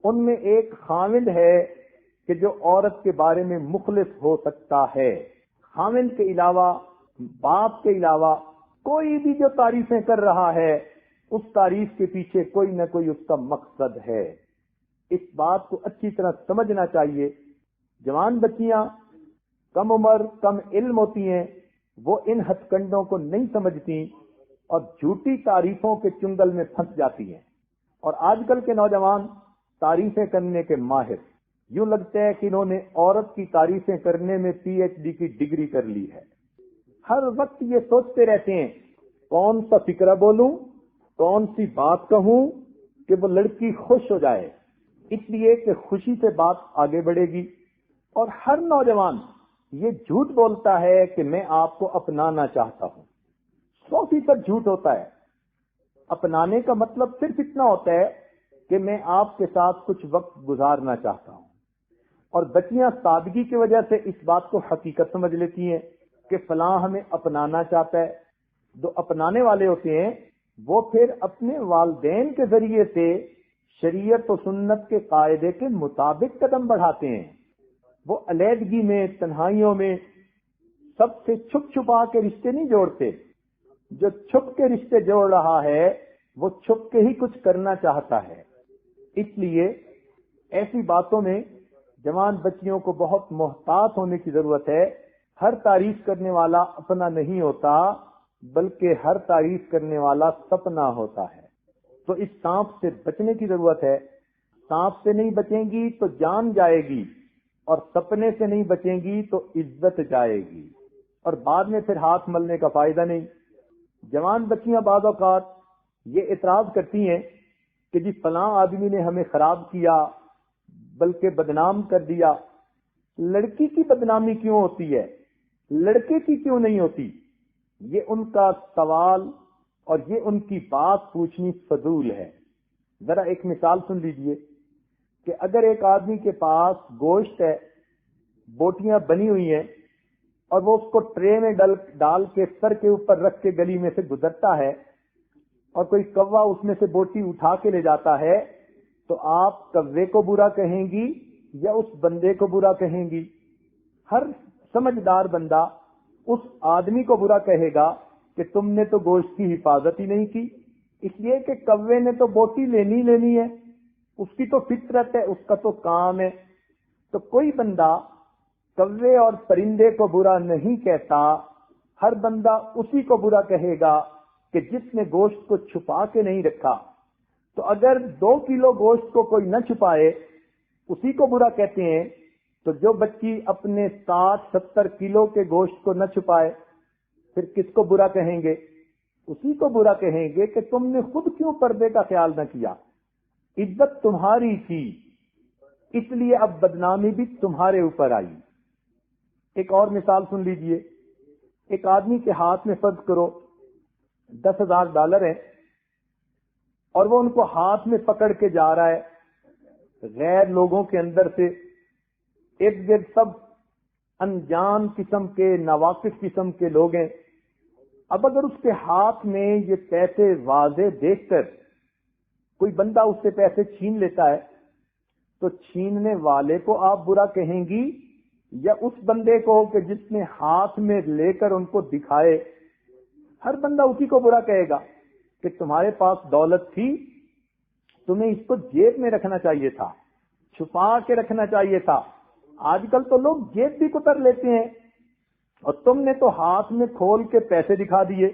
[SPEAKER 1] ان میں ایک خاوند ہے کہ جو عورت کے بارے میں مخلص ہو سکتا ہے. خاوند کے علاوہ، باپ کے علاوہ کوئی بھی جو تعریفیں کر رہا ہے اس تعریف کے پیچھے کوئی نہ کوئی اس کا مقصد ہے. اس بات کو اچھی طرح سمجھنا چاہیے. جوان بچیاں کم عمر، کم علم ہوتی ہیں، وہ ان ہتھ کنڈوں کو نہیں سمجھتی اور جھوٹی تعریفوں کے چنگل میں پھنس جاتی ہیں۔ اور آج کل کے نوجوان تعریفیں کرنے کے ماہر، یوں لگتا ہے کہ انہوں نے عورت کی تعریفیں کرنے میں پی ایچ ڈی کی ڈگری کر لی ہے۔ ہر وقت یہ سوچتے رہتے ہیں کون سا فکرہ بولوں، کون سی بات کہوں کہ وہ لڑکی خوش ہو جائے، اس لیے کہ خوشی سے بات آگے بڑھے گی۔ اور ہر نوجوان یہ جھوٹ بولتا ہے کہ میں آپ کو اپنانا چاہتا ہوں۔ 100% جھوٹ ہوتا ہے۔ اپنانے کا مطلب صرف اتنا ہوتا ہے کہ میں آپ کے ساتھ کچھ وقت گزارنا چاہتا ہوں۔ اور بچیاں سادگی کی وجہ سے اس بات کو حقیقت سمجھ لیتی ہیں کہ فلاں ہمیں اپنانا چاہتا ہے۔ جو اپنانے والے ہوتے ہیں وہ پھر اپنے والدین کے ذریعے سے شریعت و سنت کے قاعدے کے مطابق قدم بڑھاتے ہیں۔ وہ علیحدگی میں، تنہائیوں میں سب سے چھپ چھپا کے رشتے نہیں جوڑتے۔ جو چھپ کے رشتے جوڑ رہا ہے وہ چھپ کے ہی کچھ کرنا چاہتا ہے۔ اس لیے ایسی باتوں میں جوان بچیوں کو بہت محتاط ہونے کی ضرورت ہے۔ ہر تعریف کرنے والا اپنا نہیں ہوتا، بلکہ ہر تعریف کرنے والا سپنا ہوتا ہے۔ تو اس سانپ سے بچنے کی ضرورت ہے۔ سانپ سے نہیں بچیں گی تو جان جائے گی، اور سپنے سے نہیں بچیں گی تو عزت جائے گی، اور بعد میں پھر ہاتھ ملنے کا فائدہ نہیں۔ جوان بچیاں بعض اوقات یہ اعتراض کرتی ہیں کہ جی فلاں آدمی نے ہمیں خراب کیا، بلکہ بدنام کر دیا۔ لڑکی کی بدنامی کیوں ہوتی ہے، لڑکے کی کیوں نہیں ہوتی؟ یہ ان کا سوال اور یہ ان کی بات پوچھنی فضول ہے۔ ذرا ایک مثال سن لیجئے کہ اگر ایک آدمی کے پاس گوشت ہے، بوٹیاں بنی ہوئی ہیں، اور وہ اس کو ٹرے میں ڈال کے سر کے اوپر رکھ کے گلی میں سے گزرتا ہے، اور کوئی کوا اس میں سے بوٹی اٹھا کے لے جاتا ہے، تو آپ کوے کو برا کہیں گی یا اس بندے کو برا کہیں گی؟ ہر سمجھدار بندہ اس آدمی کو برا کہے گا کہ تم نے تو گوشت کی حفاظت ہی نہیں کی، اس لیے کہ کوے نے تو بوٹی لینی ہے، اس کی تو فطرت ہے، اس کا تو کام ہے۔ تو کوئی بندہ کوے اور پرندے کو برا نہیں کہتا، ہر بندہ اسی کو برا کہے گا کہ جس نے گوشت کو چھپا کے نہیں رکھا۔ تو اگر 2 کلو گوشت کو کوئی نہ چھپائے، اسی کو برا کہتے ہیں، تو جو بچی اپنے 60-70 کلو کے گوشت کو نہ چھپائے، پھر کس کو برا کہیں گے؟ اسی کو برا کہیں گے کہ تم نے خود کیوں پردے کا خیال نہ کیا۔ عزت تمہاری تھی، اس لیے اب بدنامی بھی تمہارے اوپر آئی۔ ایک اور مثال سن لیجئے۔ ایک آدمی کے ہاتھ میں فرض کرو $10,000 ہیں، اور وہ ان کو ہاتھ میں پکڑ کے جا رہا ہے۔ غیر لوگوں کے اندر سے ارد گرد سب انجان قسم کے، ناواقف قسم کے لوگ ہیں۔ اب اگر اس کے ہاتھ میں یہ پیسے واضح دیکھ کر کوئی بندہ اس سے پیسے چھین لیتا ہے، تو چھیننے والے کو آپ برا کہیں گی یا اس بندے کو کہ جس نے ہاتھ میں لے کر ان کو دکھائے؟ ہر بندہ اسی کو برا کہے گا کہ تمہارے پاس دولت تھی، تمہیں اس کو جیب میں رکھنا چاہیے تھا، چھپا کے رکھنا چاہیے تھا۔ آج کل تو لوگ جیب بھی کتر لیتے ہیں، اور تم نے تو ہاتھ میں کھول کے پیسے دکھا دیے۔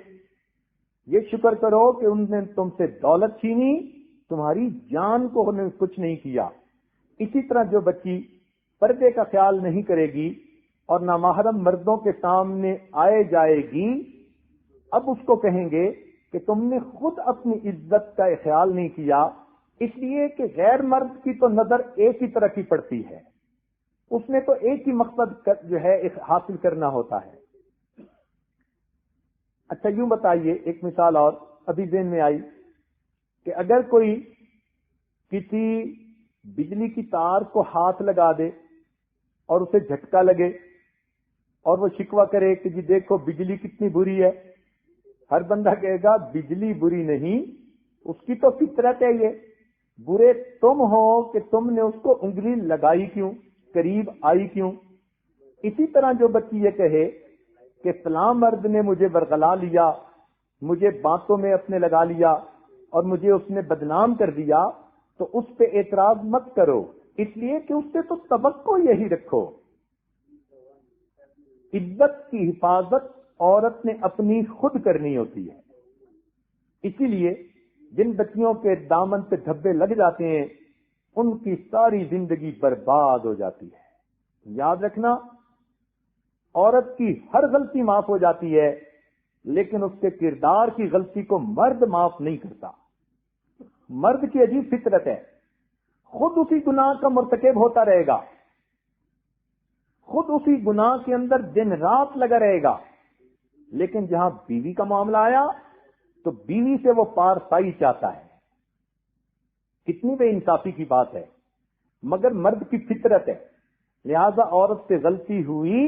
[SPEAKER 1] یہ شکر کرو کہ انہوں نے تم سے دولت چھینی، تمہاری جان کو انہوں نے کچھ نہیں کیا۔ اسی طرح جو بچی پردے کا خیال نہیں کرے گی اور نامحرم مردوں کے سامنے آئے جائے گی، اب اس کو کہیں گے کہ تم نے خود اپنی عزت کا خیال نہیں کیا، اس لیے کہ غیر مرد کی تو نظر ایک ہی طرح کی پڑتی ہے، اس نے تو ایک ہی مقصد جو ہے حاصل کرنا ہوتا ہے۔ اچھا یوں بتائیے، ایک مثال اور ابھی ذہن میں آئی کہ اگر کوئی کسی بجلی کی تار کو ہاتھ لگا دے اور اسے جھٹکا لگے اور وہ شکوہ کرے کہ جی دیکھو بجلی کتنی بری ہے، ہر بندہ کہے گا بجلی بری نہیں، اس کی تو فطرت ہے، یہ برے تم ہو کہ تم نے اس کو انگلی لگائی کیوں، قریب آئی کیوں۔ اسی طرح جو بچی یہ کہے کہ فلاں مرد نے مجھے برگلا لیا، مجھے باتوں میں اپنے لگا لیا اور مجھے اس نے بدنام کر دیا، تو اس پہ اعتراض مت کرو، اس لیے کہ اس سے تو توقع یہی رکھو۔ عزت کی حفاظت عورت نے اپنی خود کرنی ہوتی ہے۔ اسی لیے جن بچیوں کے دامن پہ دھبے لگ جاتے ہیں ان کی ساری زندگی برباد ہو جاتی ہے۔ یاد رکھنا، عورت کی ہر غلطی معاف ہو جاتی ہے، لیکن اس کے کردار کی غلطی کو مرد معاف نہیں کرتا۔ مرد کی عجیب فطرت ہے، خود اسی گناہ کا مرتکب ہوتا رہے گا، خود اسی گناہ کے اندر دن رات لگا رہے گا، لیکن جہاں بیوی کا معاملہ آیا تو بیوی سے وہ پارسائی چاہتا ہے۔ کتنی بے انصافی کی بات ہے، مگر مرد کی فطرت ہے، لہذا عورت سے غلطی ہوئی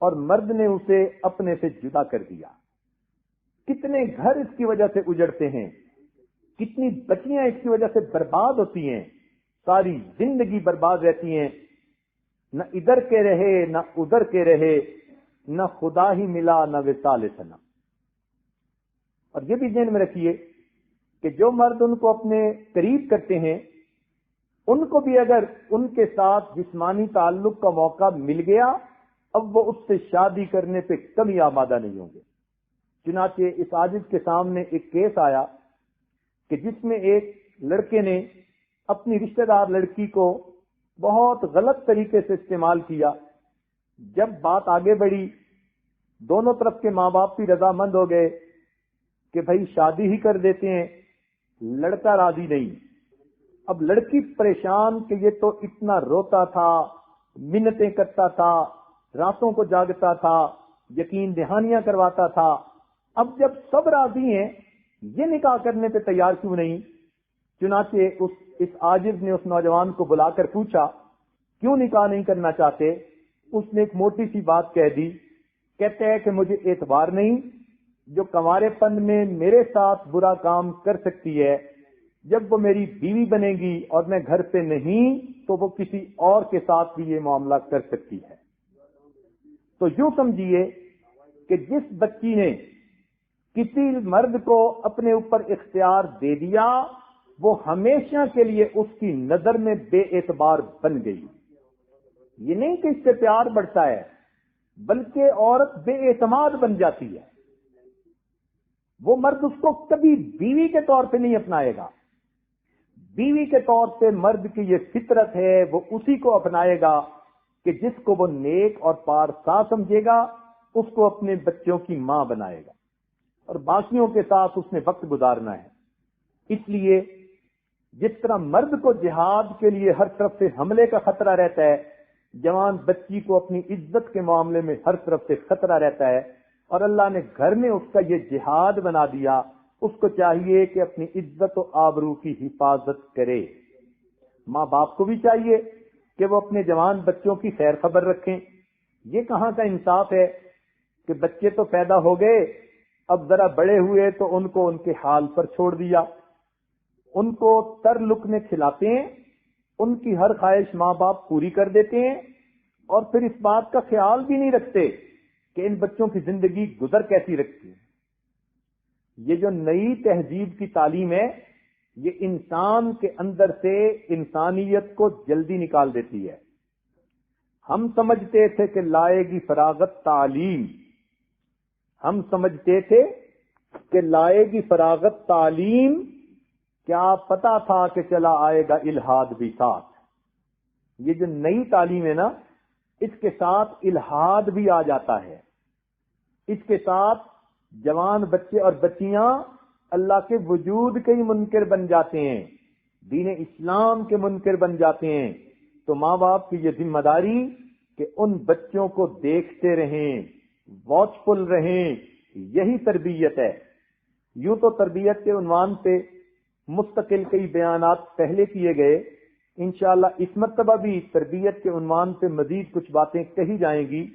[SPEAKER 1] اور مرد نے اسے اپنے سے جدا کر دیا۔ کتنے گھر اس کی وجہ سے اجڑتے ہیں، کتنی بچیاں اس کی وجہ سے برباد ہوتی ہیں، ساری زندگی برباد رہتی ہیں، نہ ادھر کے رہے نہ ادھر کے رہے، نہ خدا ہی ملا نہ وصال ثنا۔ اور یہ بھی ذہن میں رکھیے کہ جو مرد ان کو اپنے قریب کرتے ہیں ان کو بھی اگر ان کے ساتھ جسمانی تعلق کا موقع مل گیا اب وہ اس سے شادی کرنے پہ کبھی آمادہ نہیں ہوں گے۔ چنانچہ اس عاجز کے سامنے ایک کیس آیا کہ جس میں ایک لڑکے نے اپنی رشتہ دار لڑکی کو بہت غلط طریقے سے استعمال کیا۔ جب بات آگے بڑھی دونوں طرف کے ماں باپ بھی رضامند ہو گئے کہ بھائی شادی ہی کر دیتے ہیں، لڑکا راضی نہیں۔ اب لڑکی پریشان کہ یہ تو اتنا روتا تھا، منتیں کرتا تھا، راتوں کو جاگتا تھا، یقین دہانیاں کرواتا تھا، اب جب سب راضی ہیں یہ نکاح کرنے پہ تیار کیوں نہیں؟ چنانچہ اس عاجز نے اس نوجوان کو بلا کر پوچھا کیوں نکاح نہیں کرنا چاہتے؟ اس نے ایک موٹی سی بات کہہ دی، کہتے ہیں کہ مجھے اعتبار نہیں، جو کنوارے پن میں میرے ساتھ برا کام کر سکتی ہے جب وہ میری بیوی بنے گی اور میں گھر پہ نہیں تو وہ کسی اور کے ساتھ بھی یہ معاملہ کر سکتی ہے۔ تو یوں سمجھیے کہ جس بچی نے کسی مرد کو اپنے اوپر اختیار دے دیا وہ ہمیشہ کے لیے اس کی نظر میں بے اعتبار بن گئی۔ یہ نہیں کہ اس سے پیار بڑھتا ہے بلکہ عورت بے اعتماد بن جاتی ہے۔ وہ مرد اس کو کبھی بیوی کے طور پہ نہیں اپنائے گا، بیوی کے طور پہ مرد کی یہ فطرت ہے، وہ اسی کو اپنائے گا کہ جس کو وہ نیک اور پارسا سمجھے گا، اس کو اپنے بچوں کی ماں بنائے گا اور باقیوں کے ساتھ اس نے وقت گزارنا ہے۔ اس لیے جس طرح مرد کو جہاد کے لیے ہر طرف سے حملے کا خطرہ رہتا ہے، جوان بچی کو اپنی عزت کے معاملے میں ہر طرف سے خطرہ رہتا ہے، اور اللہ نے گھر میں اس کا یہ جہاد بنا دیا، اس کو چاہیے کہ اپنی عزت و آبرو کی حفاظت کرے۔ ماں باپ کو بھی چاہیے کہ وہ اپنے جوان بچوں کی خیر خبر رکھیں۔ یہ کہاں کا انصاف ہے کہ بچے تو پیدا ہو گئے، اب ذرا بڑے ہوئے تو ان کو ان کے حال پر چھوڑ دیا، ان کو تر لقمے کھلاتے ہیں، ان کی ہر خواہش ماں باپ پوری کر دیتے ہیں، اور پھر اس بات کا خیال بھی نہیں رکھتے کہ ان بچوں کی زندگی گزر کیسی رکھتی ہے۔ یہ جو نئی تہذیب کی تعلیم ہے یہ انسان کے اندر سے انسانیت کو جلدی نکال دیتی ہے۔ ہم سمجھتے تھے کہ لائے گی فراغت تعلیم، ہم سمجھتے تھے کہ لائے گی فراغت تعلیم، کیا پتا تھا کہ چلا آئے گا الہاد بھی ساتھ۔ یہ جو نئی تعلیم ہے نا اس کے ساتھ الہاد بھی آ جاتا ہے، اس کے ساتھ جوان بچے اور بچیاں اللہ کے وجود کے ہی منکر بن جاتے ہیں، دین اسلام کے منکر بن جاتے ہیں۔ تو ماں باپ کی یہ ذمہ داری کہ ان بچوں کو دیکھتے رہیں، واچ فل رہیں، یہی تربیت ہے۔ یوں تو تربیت کے عنوان پہ مستقل کئی بیانات پہلے کیے گئے، انشاءاللہ اس مرتبہ بھی تربیت کے عنوان پہ مزید کچھ باتیں کہی جائیں گی۔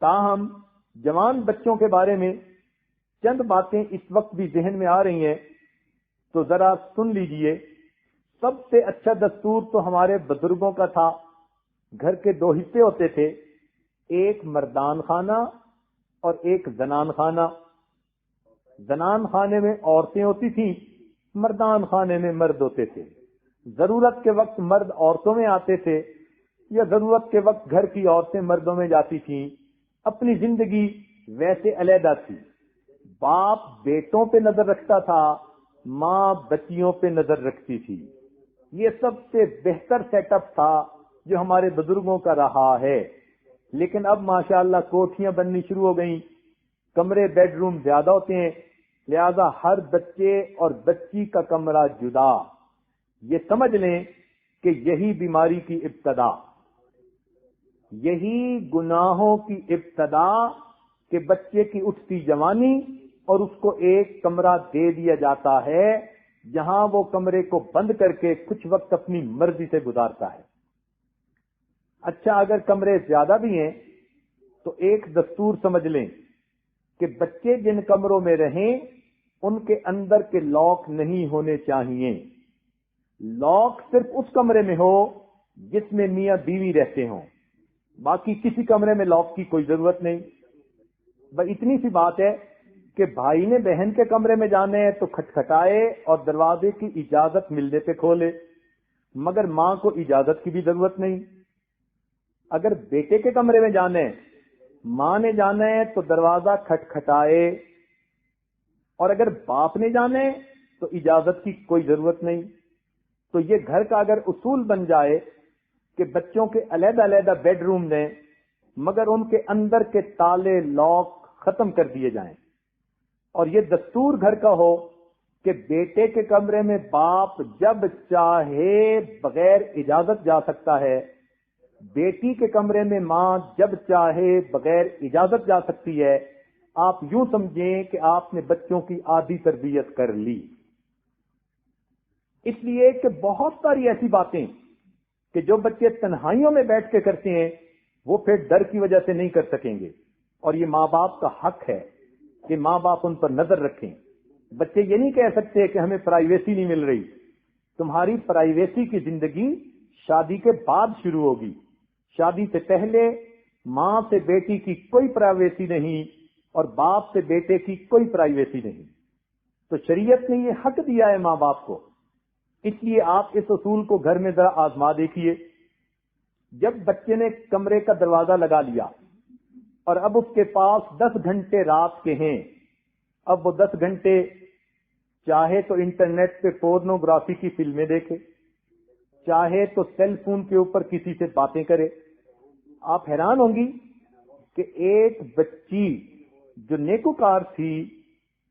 [SPEAKER 1] تاہم جوان بچوں کے بارے میں چند باتیں اس وقت بھی ذہن میں آ رہی ہیں تو ذرا سن لیجئے۔ سب سے اچھا دستور تو ہمارے بزرگوں کا تھا، گھر کے دو حصے ہوتے تھے، ایک مردان خانہ اور ایک زنان خانہ۔ زنان خانے میں عورتیں ہوتی تھیں، مردان خانے میں مرد ہوتے تھے۔ ضرورت کے وقت مرد عورتوں میں آتے تھے یا ضرورت کے وقت گھر کی عورتیں مردوں میں جاتی تھیں، اپنی زندگی ویسے علیحدہ تھی۔ باپ بیٹوں پہ نظر رکھتا تھا، ماں بچیوں پہ نظر رکھتی تھی۔ یہ سب سے بہتر سیٹ اپ تھا جو ہمارے بزرگوں کا رہا ہے۔ لیکن اب ماشاءاللہ کوٹھیاں بننی شروع ہو گئیں، کمرے بیڈ روم زیادہ ہوتے ہیں، لہذا ہر بچے اور بچی کا کمرہ جدا۔ یہ سمجھ لیں کہ یہی بیماری کی ابتدا، یہی گناہوں کی ابتدا، کہ بچے کی اٹھتی جوانی اور اس کو ایک کمرہ دے دیا جاتا ہے جہاں وہ کمرے کو بند کر کے کچھ وقت اپنی مرضی سے گزارتا ہے۔ اچھا، اگر کمرے زیادہ بھی ہیں تو ایک دستور سمجھ لیں کہ بچے جن کمروں میں رہیں ان کے اندر کے لاک نہیں ہونے چاہیے۔ لاک صرف اس کمرے میں ہو جس میں میاں بیوی رہتے ہوں، باقی کسی کمرے میں لاک کی کوئی ضرورت نہیں۔ بس اتنی سی بات ہے کہ بھائی نے بہن کے کمرے میں جانا ہے تو کھٹکھٹائے اور دروازے کی اجازت ملنے پہ کھولے، مگر ماں کو اجازت کی بھی ضرورت نہیں۔ اگر بیٹے کے کمرے میں جانا ہے، ماں نے جانا ہے تو دروازہ کھٹکھٹائے، اور اگر باپ نے جانا ہے تو اجازت کی کوئی ضرورت نہیں۔ تو یہ گھر کا اگر اصول بن جائے کہ بچوں کے علیحدہ علیحدہ بیڈ روم دیں مگر ان کے اندر کے تالے لاک ختم کر دیے جائیں، اور یہ دستور گھر کا ہو کہ بیٹے کے کمرے میں باپ جب چاہے بغیر اجازت جا سکتا ہے، بیٹی کے کمرے میں ماں جب چاہے بغیر اجازت جا سکتی ہے، آپ یوں سمجھیں کہ آپ نے بچوں کی آدھی تربیت کر لی۔ اس لیے کہ بہت ساری ایسی باتیں کہ جو بچے تنہائیوں میں بیٹھ کے کرتے ہیں وہ پھر ڈر کی وجہ سے نہیں کر سکیں گے، اور یہ ماں باپ کا حق ہے کہ ماں باپ ان پر نظر رکھیں۔ بچے یہ نہیں کہہ سکتے کہ ہمیں پرائیویسی نہیں مل رہی۔ تمہاری پرائیویسی کی زندگی شادی کے بعد شروع ہوگی، شادی سے پہلے ماں سے بیٹی کی کوئی پرائیویسی نہیں اور باپ سے بیٹے کی کوئی پرائیویسی نہیں۔ تو شریعت نے یہ حق دیا ہے ماں باپ کو، اس لیے آپ اس اصول کو گھر میں ذرا آزما دیکھیے۔ جب بچے نے کمرے کا دروازہ لگا لیا اور اب اس کے پاس 10 گھنٹے رات کے ہیں، اب وہ 10 گھنٹے چاہے تو انٹرنیٹ پہ پورنوگرافی کی فلمیں دیکھے، چاہے تو سیل فون کے اوپر کسی سے باتیں کرے۔ آپ حیران ہوں گی کہ ایک بچی جو نیکوکار تھی،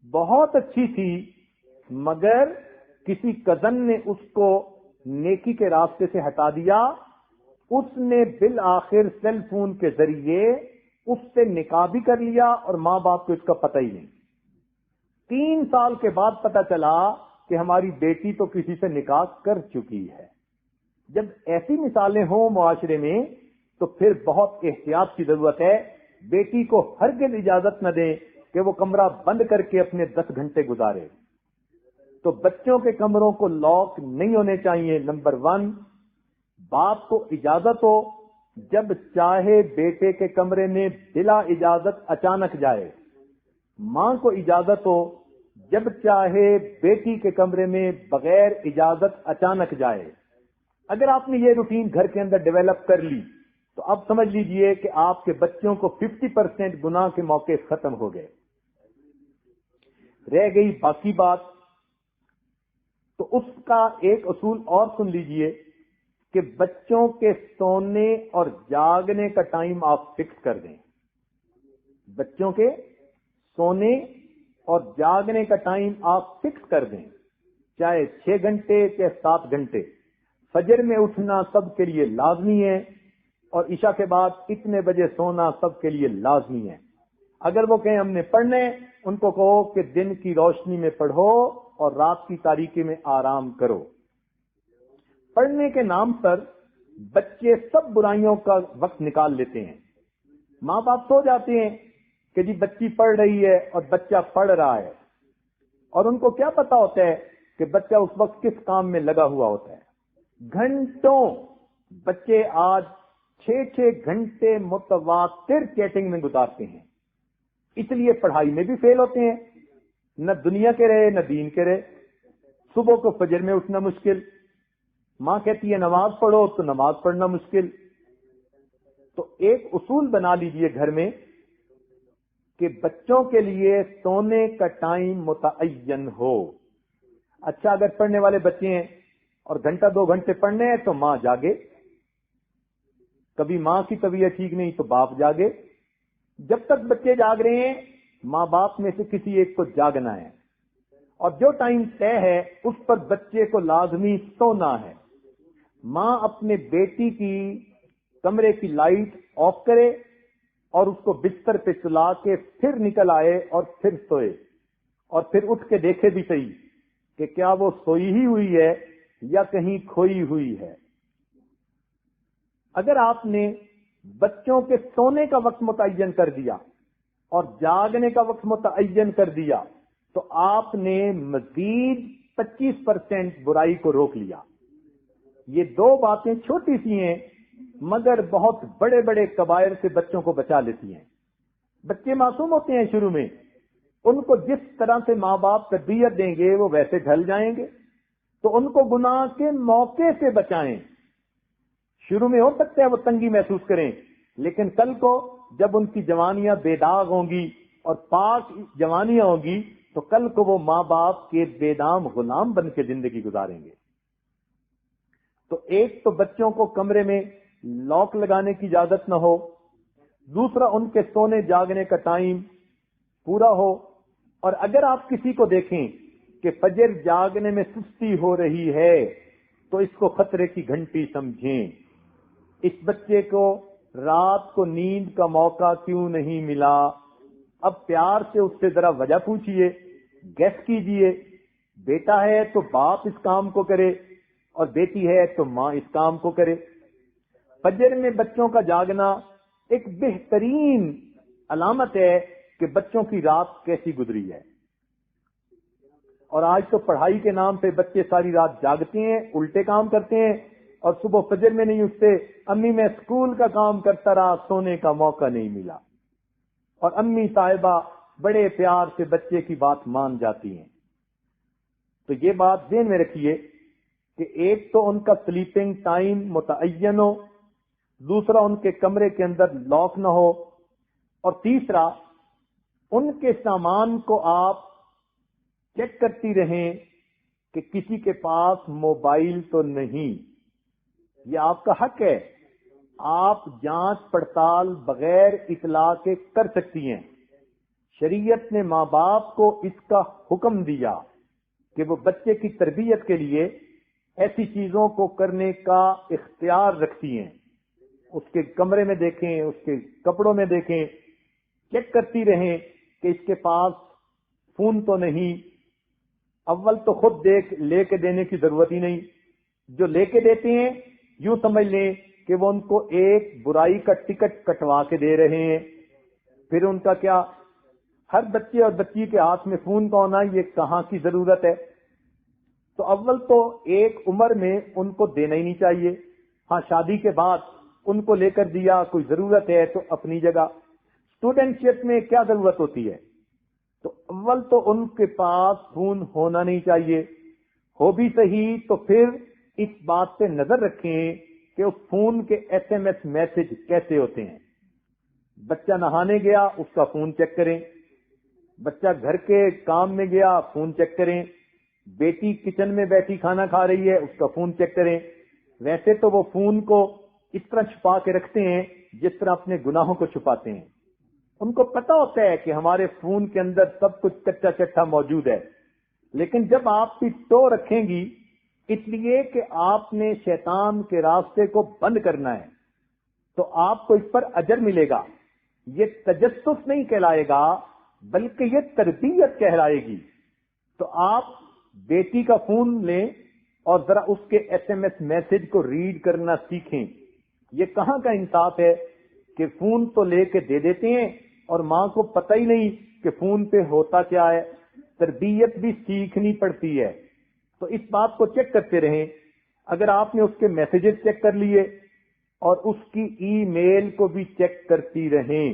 [SPEAKER 1] بہت اچھی تھی، مگر کسی کزن نے اس کو نیکی کے راستے سے ہٹا دیا۔ اس نے بالآخر سیل فون کے ذریعے اس سے نکاح بھی کر لیا اور ماں باپ کو اس کا پتہ ہی نہیں۔ 3 سال کے بعد پتہ چلا کہ ہماری بیٹی تو کسی سے نکاح کر چکی ہے۔ جب ایسی مثالیں ہوں معاشرے میں تو پھر بہت احتیاط کی ضرورت ہے۔ بیٹی کو ہرگز اجازت نہ دیں کہ وہ کمرہ بند کر کے اپنے 10 گھنٹے گزارے۔ تو بچوں کے کمروں کو لاک نہیں ہونے چاہیے۔ نمبر 1، باپ کو اجازت ہو جب چاہے بیٹے کے کمرے میں بلا اجازت اچانک جائے، ماں کو اجازت ہو جب چاہے بیٹی کے کمرے میں بغیر اجازت اچانک جائے۔ اگر آپ نے یہ روٹین گھر کے اندر ڈیولپ کر لی تو اب سمجھ لیجئے کہ آپ کے بچوں کو 50% گناہ کے موقع ختم ہو گئے۔ رہ گئی باقی بات، تو اس کا ایک اصول اور سن لیجئے کہ بچوں کے سونے اور جاگنے کا ٹائم آپ فکس کر دیں۔ بچوں کے سونے اور جاگنے کا ٹائم آپ فکس کر دیں، چاہے 6 گھنٹے چاہے 7 گھنٹے۔ فجر میں اٹھنا سب کے لیے لازمی ہے اور عشاء کے بعد اتنے بجے سونا سب کے لیے لازمی ہے۔ اگر وہ کہیں ہم نے پڑھنے، ان کو کہو کہ دن کی روشنی میں پڑھو اور رات کی تاریکی میں آرام کرو۔ پڑھنے کے نام پر بچے سب برائیوں کا وقت نکال لیتے ہیں۔ ماں باپ سو جاتے ہیں کہ جی بچی پڑھ رہی ہے اور بچہ پڑھ رہا ہے، اور ان کو کیا پتا ہوتا ہے کہ بچہ اس وقت کس کام میں لگا ہوا ہوتا ہے۔ گھنٹوں بچے آج 6 گھنٹے متواتر چیٹنگ میں گزارتے ہیں، اس لیے پڑھائی میں بھی فیل ہوتے ہیں، نہ دنیا کے رہے نہ دین کے رہے۔ صبح کو فجر میں اٹھنا مشکل، ماں کہتی ہے نماز پڑھو تو نماز پڑھنا مشکل۔ تو ایک اصول بنا لیجئے گھر میں کہ بچوں کے لیے سونے کا ٹائم متعین ہو. اچھا، اگر پڑھنے والے بچے ہیں اور گھنٹہ 2 گھنٹے پڑھنے ہیں تو ماں جاگے، کبھی ماں کی طبیعت ٹھیک نہیں تو باپ جاگے. جب تک بچے جاگ رہے ہیں ماں باپ میں سے کسی ایک کو جاگنا ہے، اور جو ٹائم طے ہے اس پر بچے کو لازمی سونا ہے. ماں اپنے بیٹی کی کمرے کی لائٹ آف کرے اور اس کو بستر پہ سلا کے پھر نکل آئے اور پھر سوئے، اور پھر اٹھ کے دیکھے بھی صحیح کہ کیا وہ سوئی ہی ہوئی ہے یا کہیں کھوئی ہوئی ہے. اگر آپ نے بچوں کے سونے کا وقت متعین کر دیا اور جاگنے کا وقت متعین کر دیا تو آپ نے مزید 25% برائی کو روک لیا. یہ 2 باتیں چھوٹی سی ہیں مگر بہت بڑے بڑے کبائر سے بچوں کو بچا لیتی ہیں. بچے معصوم ہوتے ہیں شروع میں، ان کو جس طرح سے ماں باپ تربیت دیں گے وہ ویسے ڈھل جائیں گے، تو ان کو گناہ کے موقع سے بچائیں. شروع میں ہو سکتا ہے وہ تنگی محسوس کریں، لیکن کل کو جب ان کی جوانیاں بے داغ ہوں گی اور پاک جوانیاں ہوں گی تو کل کو وہ ماں باپ کے بے دام غلام بن کے زندگی گزاریں گے. تو ایک تو بچوں کو کمرے میں لاک لگانے کی اجازت نہ ہو، دوسرا ان کے سونے جاگنے کا ٹائم پورا ہو. اور اگر آپ کسی کو دیکھیں کہ فجر جاگنے میں سستی ہو رہی ہے تو اس کو خطرے کی گھنٹی سمجھیں. اس بچے کو رات کو نیند کا موقع کیوں نہیں ملا؟ اب پیار سے اس سے ذرا وجہ پوچھئے، گیس کیجئے. بیٹا ہے تو باپ اس کام کو کرے اور بیٹی ہے تو ماں اس کام کو کرے. فجر میں بچوں کا جاگنا ایک بہترین علامت ہے کہ بچوں کی رات کیسی گزری ہے. اور آج تو پڑھائی کے نام پہ بچے ساری رات جاگتے ہیں، الٹے کام کرتے ہیں اور صبح فجر میں نہیں اٹھتے. امی میں اسکول کا کام کرتا رہا، سونے کا موقع نہیں ملا. اور امی صاحبہ بڑے پیار سے بچے کی بات مان جاتی ہیں. تو یہ بات ذہن میں رکھیے کہ ایک تو ان کا سلیپنگ ٹائم متعین ہو، دوسرا ان کے کمرے کے اندر لاک نہ ہو، اور تیسرا ان کے سامان کو آپ چیک کرتی رہیں کہ کسی کے پاس موبائل تو نہیں. یہ آپ کا حق ہے، آپ جانچ پڑتال بغیر اطلاع کے کر سکتی ہیں. شریعت نے ماں باپ کو اس کا حکم دیا کہ وہ بچے کی تربیت کے لیے ایسی چیزوں کو کرنے کا اختیار رکھتی ہیں. اس کے کمرے میں دیکھیں، اس کے کپڑوں میں دیکھیں، چیک کرتی رہیں کہ اس کے پاس فون تو نہیں. اول تو خود لے کے دینے کی ضرورت ہی نہیں. جو لے کے دیتے ہیں یوں سمجھ لیں کہ وہ ان کو ایک برائی کا ٹکٹ کٹوا کے دے رہے ہیں. پھر ان کا کیا، ہر بچے اور بچی کے ہاتھ میں فون کا ہونا یہ کہاں کی ضرورت ہے؟ تو اول تو ایک عمر میں ان کو دینا ہی نہیں چاہیے. ہاں، شادی کے بعد ان کو لے کر دیا، کوئی ضرورت ہے تو اپنی جگہ. اسٹوڈنٹ شپ میں کیا ضرورت ہوتی ہے؟ تو اول تو ان کے پاس فون ہونا نہیں چاہیے. ہو بھی صحیح تو پھر اس بات پہ نظر رکھیں کہ اس فون کے ایس ایم ایس میسج کیسے ہوتے ہیں. بچہ نہانے گیا اس کا فون چیک کریں، بچہ گھر کے کام میں گیا فون چیک کریں، بیٹی کچن میں بیٹھی کھانا کھا رہی ہے اس کا فون چیک کریں. ویسے تو وہ فون کو اس طرح چھپا کے رکھتے ہیں جس طرح اپنے گناہوں کو چھپاتے ہیں. ان کو پتا ہوتا ہے کہ ہمارے فون کے اندر سب کچھ کچا چٹا موجود ہے، لیکن جب آپ کی ٹو رکھیں گی اس لیے کہ آپ نے شیطان کے راستے کو بند کرنا ہے تو آپ کو اس پر اجر ملے گا. یہ تجسس نہیں کہلائے گا بلکہ یہ تربیت کہلائے گی. تو آپ بیٹی کا فون لیں اور ذرا اس کے ایس ایم ایس میسج کو ریڈ کرنا سیکھیں. یہ کہاں کا انصاف ہے کہ فون تو لے کے دے دیتے ہیں اور ماں کو پتہ ہی نہیں کہ فون پہ ہوتا کیا ہے. تربیت بھی سیکھنی پڑتی ہے. تو اس بات کو چیک کرتے رہیں. اگر آپ نے اس کے میسیجز چیک کر لیے اور اس کی ای میل کو بھی چیک کرتی رہیں.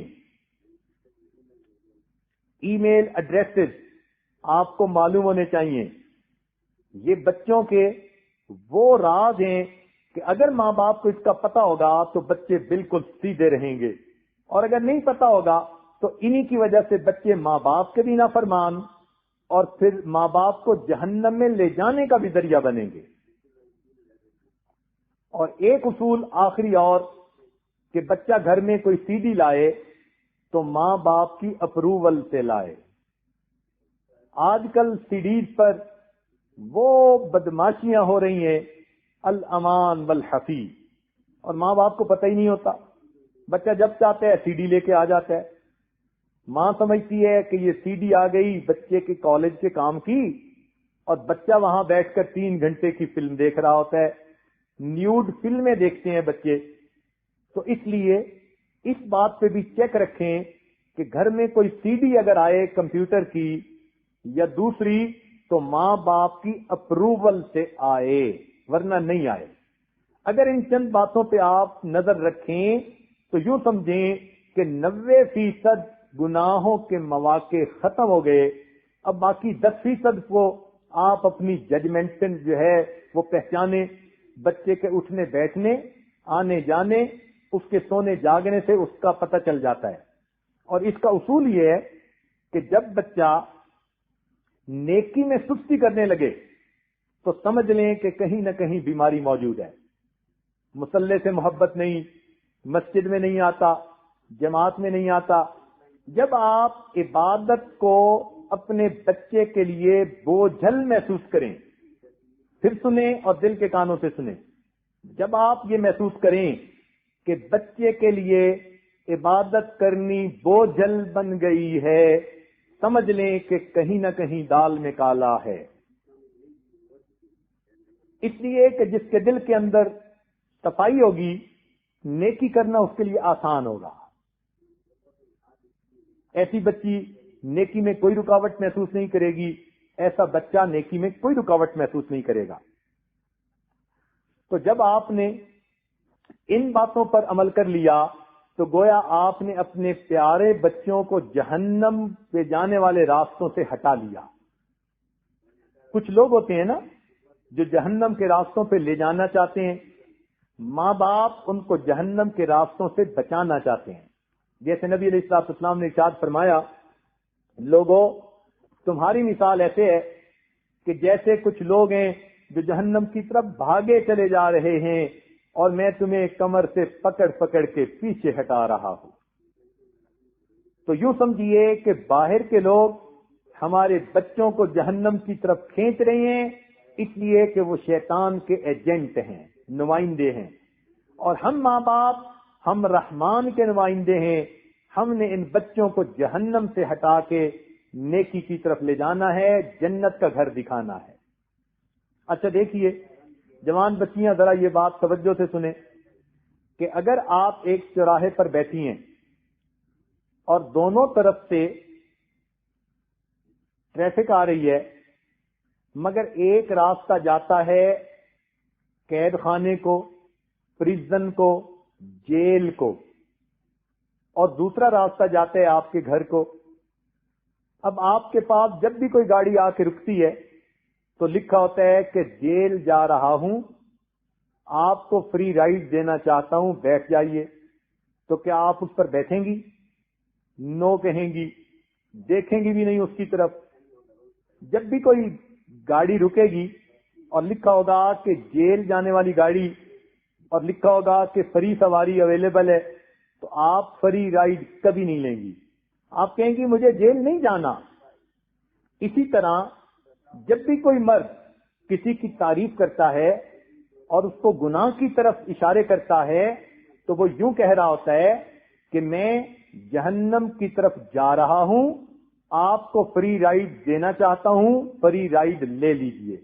[SPEAKER 1] ای میل ایڈریسز آپ کو معلوم ہونے چاہیے. یہ بچوں کے وہ راز ہیں کہ اگر ماں باپ کو اس کا پتہ ہوگا تو بچے بالکل سیدھے رہیں گے، اور اگر نہیں پتہ ہوگا تو انہی کی وجہ سے بچے ماں باپ کے بھی نافرمان اور پھر ماں باپ کو جہنم میں لے جانے کا بھی ذریعہ بنیں گے۔ اور ایک اصول آخری اور کہ بچہ گھر میں کوئی سی ڈی لائے تو ماں باپ کی اپروول سے لائے۔ آج کل سی ڈیز پر وہ بدماشیاں ہو رہی ہیں الامان والحفی، اور ماں باپ کو پتہ ہی نہیں ہوتا۔ بچہ جب چاہتا ہے سی ڈی لے کے آ جاتا ہے، ماں سمجھتی ہے کہ یہ سی ڈی آ گئی بچے کے کالج کے کام کی، اور بچہ وہاں بیٹھ کر 3 گھنٹے کی فلم دیکھ رہا ہوتا ہے، نیوڈ فلمیں دیکھتے ہیں بچے۔ تو اس لیے اس بات پہ بھی چیک رکھیں کہ گھر میں کوئی سی ڈی اگر آئے کمپیوٹر کی یا دوسری تو ماں باپ کی اپروول سے آئے، ورنہ نہیں آئے۔ اگر ان چند باتوں پہ آپ نظر رکھیں تو یوں سمجھیں کہ 90% گناہوں کے مواقع ختم ہو گئے۔ اب باقی 10% کو آپ اپنی ججمنٹ جو ہے وہ پہچانے، بچے کے اٹھنے بیٹھنے، آنے جانے، اس کے سونے جاگنے سے اس کا پتہ چل جاتا ہے۔ اور اس کا اصول یہ ہے کہ جب بچہ نیکی میں سستی کرنے لگے تو سمجھ لیں کہ کہیں نہ کہیں بیماری موجود ہے۔ مصلی سے محبت نہیں، مسجد میں نہیں آتا، جماعت میں نہیں آتا۔ جب آپ عبادت کو اپنے بچے کے لیے بوجھل محسوس کریں، پھر سنیں اور دل کے کانوں سے سنیں، جب آپ یہ محسوس کریں کہ بچے کے لیے عبادت کرنی بوجھل بن گئی ہے، سمجھ لیں کہ کہیں نہ کہیں دال میں کالا ہے۔ اس لیے کہ جس کے دل کے اندر صفائی ہوگی، نیکی کرنا اس کے لیے آسان ہوگا۔ ایسی بچی نیکی میں کوئی رکاوٹ محسوس نہیں کرے گی، ایسا بچہ نیکی میں کوئی رکاوٹ محسوس نہیں کرے گا۔ تو جب آپ نے ان باتوں پر عمل کر لیا تو گویا آپ نے اپنے پیارے بچوں کو جہنم پہ جانے والے راستوں سے ہٹا لیا۔ کچھ لوگ ہوتے ہیں نا جو جہنم کے راستوں پہ لے جانا چاہتے ہیں، ماں باپ ان کو جہنم کے راستوں سے بچانا چاہتے ہیں۔ جیسے نبی علیہ الصلوۃ والسلام نے ارشاد فرمایا، لوگوں تمہاری مثال ایسے ہے کہ جیسے کچھ لوگ ہیں جو جہنم کی طرف بھاگے چلے جا رہے ہیں اور میں تمہیں کمر سے پکڑ پکڑ کے پیچھے ہٹا رہا ہوں۔ تو یوں سمجھیے کہ باہر کے لوگ ہمارے بچوں کو جہنم کی طرف کھینچ رہے ہیں، اس لیے کہ وہ شیطان کے ایجنٹ ہیں، نمائندے ہیں، اور ہم ماں باپ ہم رحمان کے نمائندے ہیں۔ ہم نے ان بچوں کو جہنم سے ہٹا کے نیکی کی طرف لے جانا ہے، جنت کا گھر دکھانا ہے۔ اچھا دیکھیے جوان بچیاں، ذرا یہ بات توجہ سے سنیں کہ اگر آپ ایک چوراہے پر بیٹھی ہیں اور دونوں طرف سے ٹریفک آ رہی ہے، مگر ایک راستہ جاتا ہے قید خانے کو، پریزن کو، جیل کو، اور دوسرا راستہ جاتا ہے آپ کے گھر کو۔ اب آپ کے پاس جب بھی کوئی گاڑی آ کے رکتی ہے تو لکھا ہوتا ہے کہ جیل جا رہا ہوں، آپ کو فری رائڈ دینا چاہتا ہوں، بیٹھ جائیے۔ تو کیا آپ اس پر بیٹھیں گی؟ نو کہیں گی، دیکھیں گی بھی نہیں اس کی طرف۔ جب بھی کوئی گاڑی رکے گی اور لکھا ہوگا کہ جیل جانے والی گاڑی اور لکھا ہوگا کہ فری سواری اویلیبل ہے، تو آپ فری رائڈ کبھی نہیں لیں گی، آپ کہیں گی مجھے جیل نہیں جانا۔ اسی طرح جب بھی کوئی مرد کسی کی تعریف کرتا ہے اور اس کو گناہ کی طرف اشارے کرتا ہے تو وہ یوں کہہ رہا ہوتا ہے کہ میں جہنم کی طرف جا رہا ہوں، آپ کو فری رائڈ دینا چاہتا ہوں، فری رائڈ لے لیجئے۔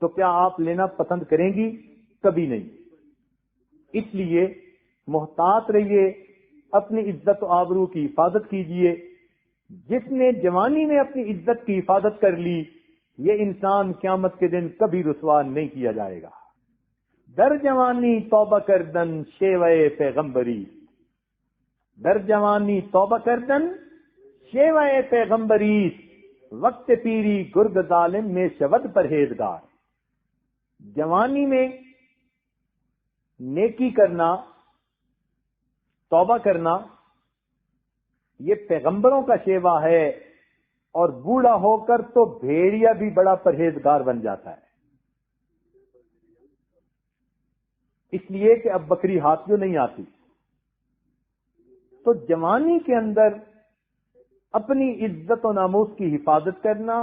[SPEAKER 1] تو کیا آپ لینا پسند کریں گی؟ کبھی نہیں۔ اس لیے محتاط رہیے، اپنی عزت و آبرو کی حفاظت کیجئے۔ جس نے جوانی میں اپنی عزت کی حفاظت کر لی، یہ انسان قیامت کے دن کبھی رسوا نہیں کیا جائے گا۔ در جوانی توبہ کردن شیوہ پیغمبری، در جوانی توبہ کردن شیوہ پیغمبری، وقت پیری گرگ ظالم میں شود پرہیزگار۔ جوانی میں نیکی کرنا، توبہ کرنا، یہ پیغمبروں کا شیوا ہے، اور بوڑھا ہو کر تو بھیڑیا بھی بڑا پرہیزگار بن جاتا ہے، اس لیے کہ اب بکری ہاتھیوں نہیں آتی۔ تو جوانی کے اندر اپنی عزت و ناموس کی حفاظت کرنا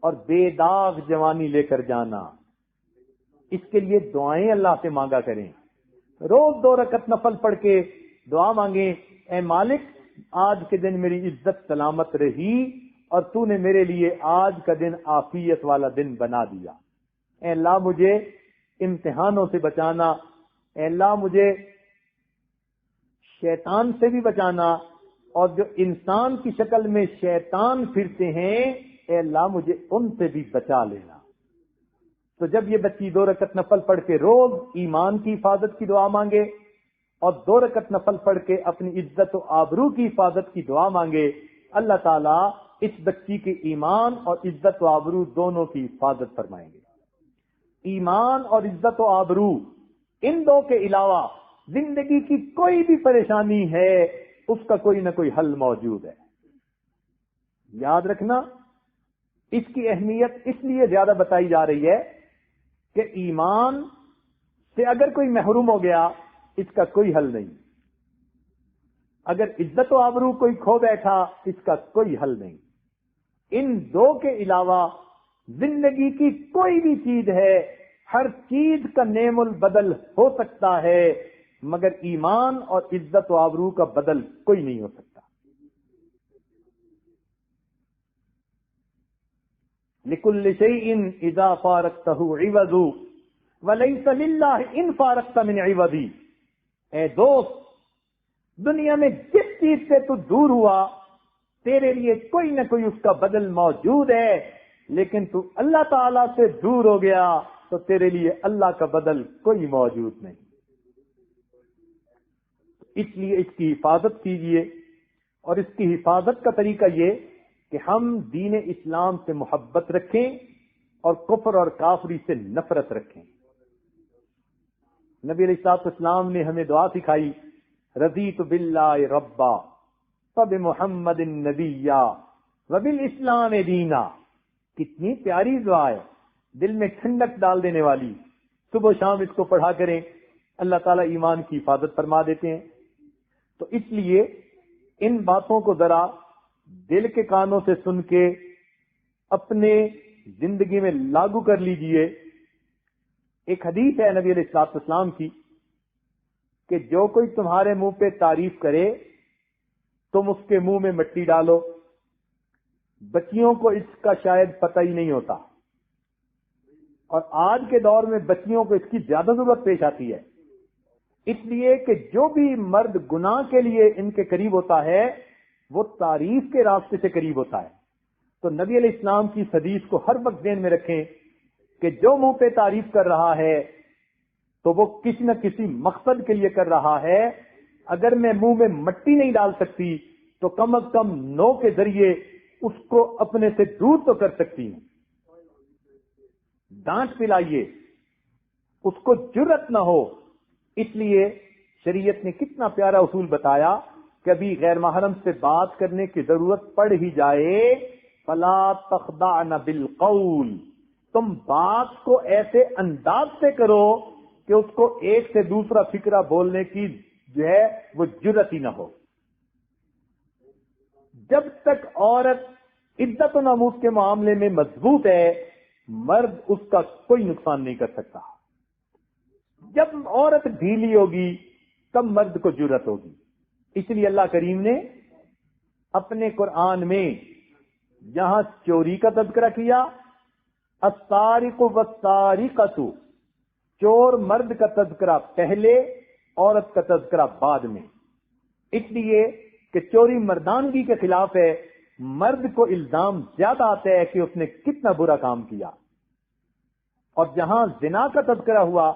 [SPEAKER 1] اور بے داغ جوانی لے کر جانا، اس کے لیے دعائیں اللہ سے مانگا کریں۔ روز 2 رکعت نفل پڑھ کے دعا مانگیں، اے مالک آج کے دن میری عزت سلامت رہی اور تو نے میرے لیے آج کا دن عافیت والا دن بنا دیا۔ اے اللہ مجھے امتحانوں سے بچانا، اے اللہ مجھے شیطان سے بھی بچانا، اور جو انسان کی شکل میں شیطان پھرتے ہیں اے اللہ مجھے ان سے بھی بچا لینا۔ تو جب یہ بچی 2 رکعت نفل پڑھ کے روز ایمان کی حفاظت کی دعا مانگے اور 2 رکعت نفل پڑھ کے اپنی عزت و آبرو کی حفاظت کی دعا مانگے، اللہ تعالیٰ اس بچی کے ایمان اور عزت و آبرو دونوں کی حفاظت فرمائیں گے۔ ایمان اور عزت و آبرو، ان دو کے علاوہ زندگی کی کوئی بھی پریشانی ہے اس کا کوئی نہ کوئی حل موجود ہے۔ یاد رکھنا، اس کی اہمیت اس لیے زیادہ بتائی جا رہی ہے کہ ایمان سے اگر کوئی محروم ہو گیا اس کا کوئی حل نہیں، اگر عزت و آبرو کوئی کھو بیٹھا اس کا کوئی حل نہیں۔ ان دو کے علاوہ زندگی کی کوئی بھی چیز ہے، ہر چیز کا نعم البدل ہو سکتا ہے، مگر ایمان اور عزت و آبرو کا بدل کوئی نہیں ہو سکتا۔ لِكُلِّ شَيْءٍ إِذَا فَارَقْتَهُ عِوَضٌ وَلَيْسَ لِلَّهِ إِن فَارَقْتَ مِنْ عِوَضِي۔ اے دوست، دنیا میں جس چیز سے تو دور ہوا تیرے لیے کوئی نہ کوئی اس کا بدل موجود ہے، لیکن تو اللہ تعالی سے دور ہو گیا تو تیرے لیے اللہ کا بدل کوئی موجود نہیں۔ اس لیے اس کی حفاظت کیجئے، اور اس کی حفاظت کا طریقہ یہ کہ ہم دین اسلام سے محبت رکھیں اور کفر اور کافری سے نفرت رکھیں۔ نبی علیہ الصلوۃ والسلام نے ہمیں دعا سکھائی، رضیت باللہ ربا وبمحمد نبیا وبالاسلام دینا۔ کتنی پیاری دعا ہے، دل میں ٹھنڈک ڈال دینے والی۔ صبح و شام اس کو پڑھا کریں، اللہ تعالیٰ ایمان کی حفاظت فرما دیتے ہیں۔ تو اس لیے ان باتوں کو ذرا دل کے کانوں سے سن کے اپنے زندگی میں لاگو کر لیجئے۔ ایک حدیث ہے نبی علیہ الصلوۃ والسلام کی کہ جو کوئی تمہارے منہ پہ تعریف کرے تم اس کے منہ میں مٹی ڈالو۔ بچیوں کو اس کا شاید پتہ ہی نہیں ہوتا، اور آج کے دور میں بچیوں کو اس کی زیادہ ضرورت پیش آتی ہے، اس لیے کہ جو بھی مرد گناہ کے لیے ان کے قریب ہوتا ہے وہ تعریف کے راستے سے قریب ہوتا ہے۔ تو نبی علیہ السلام کی اس حدیث کو ہر وقت ذہن میں رکھیں کہ جو منہ پہ تعریف کر رہا ہے تو وہ کسی نہ کسی مقصد کے لیے کر رہا ہے۔ اگر میں منہ میں مٹی نہیں ڈال سکتی تو کم از کم نو کے ذریعے اس کو اپنے سے دور تو کر سکتی ہوں۔ ڈانٹ پلائیے، اس کو جرأت نہ ہو۔ اس لیے شریعت نے کتنا پیارا اصول بتایا کہ ابھی غیر محرم سے بات کرنے کی ضرورت پڑ ہی جائے، فلا تخضعن بالقول، تم بات کو ایسے انداز سے کرو کہ اس کو ایک سے دوسرا فکرہ بولنے کی جو ہے وہ جرأت ہی نہ ہو۔ جب تک عورت عزت و ناموس کے معاملے میں مضبوط ہے، مرد اس کا کوئی نقصان نہیں کر سکتا۔ جب عورت ڈھیلی ہوگی تب مرد کو جرأت ہوگی۔ اس لیے اللہ کریم نے اپنے قرآن میں جہاں چوری کا تذکرہ کیا، السارق والسارقۃ، چور مرد کا تذکرہ پہلے، عورت کا تذکرہ بعد میں، اس لیے کہ چوری مردانگی کے خلاف ہے، مرد کو الزام زیادہ آتا ہے کہ اس نے کتنا برا کام کیا۔ اور جہاں زنا کا تذکرہ ہوا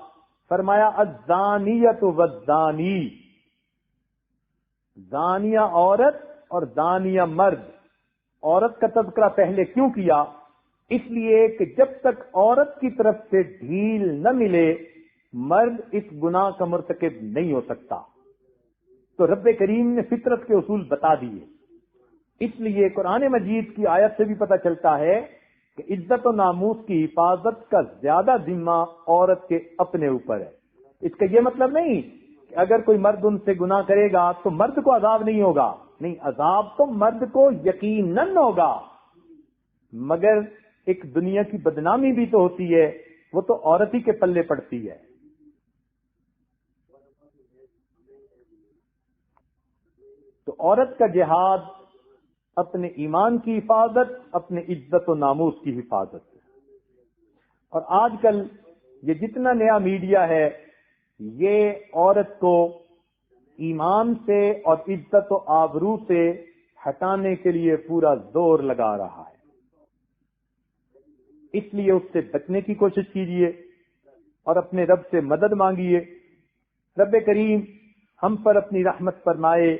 [SPEAKER 1] فرمایا الزانیۃ والزانی، زانیہ عورت اور زانیہ مرد۔ عورت کا تذکرہ پہلے کیوں کیا؟ اس لیے کہ جب تک عورت کی طرف سے ڈھیل نہ ملے مرد اس گناہ کا مرتکب نہیں ہو سکتا۔ تو رب کریم نے فطرت کے اصول بتا دیے. اس لیے قرآن مجید کی آیت سے بھی پتہ چلتا ہے کہ عزت و ناموس کی حفاظت کا زیادہ ذمہ عورت کے اپنے اوپر ہے. اس کا یہ مطلب نہیں کہ اگر کوئی مرد ان سے گناہ کرے گا تو مرد کو عذاب نہیں ہوگا. نہیں، عذاب تو مرد کو یقیناً ہوگا، مگر ایک دنیا کی بدنامی بھی تو ہوتی ہے، وہ تو عورت ہی کے پلے پڑتی ہے. تو عورت کا جہاد اپنے ایمان کی حفاظت، اپنے عزت و ناموس کی حفاظت. اور آج کل یہ جتنا نیا میڈیا ہے یہ عورت کو ایمان سے اور عزت و آبرو سے ہٹانے کے لیے پورا زور لگا رہا ہے. اس لیے اس سے بچنے کی کوشش کیجیے اور اپنے رب سے مدد مانگیے. رب کریم ہم پر اپنی رحمت فرمائے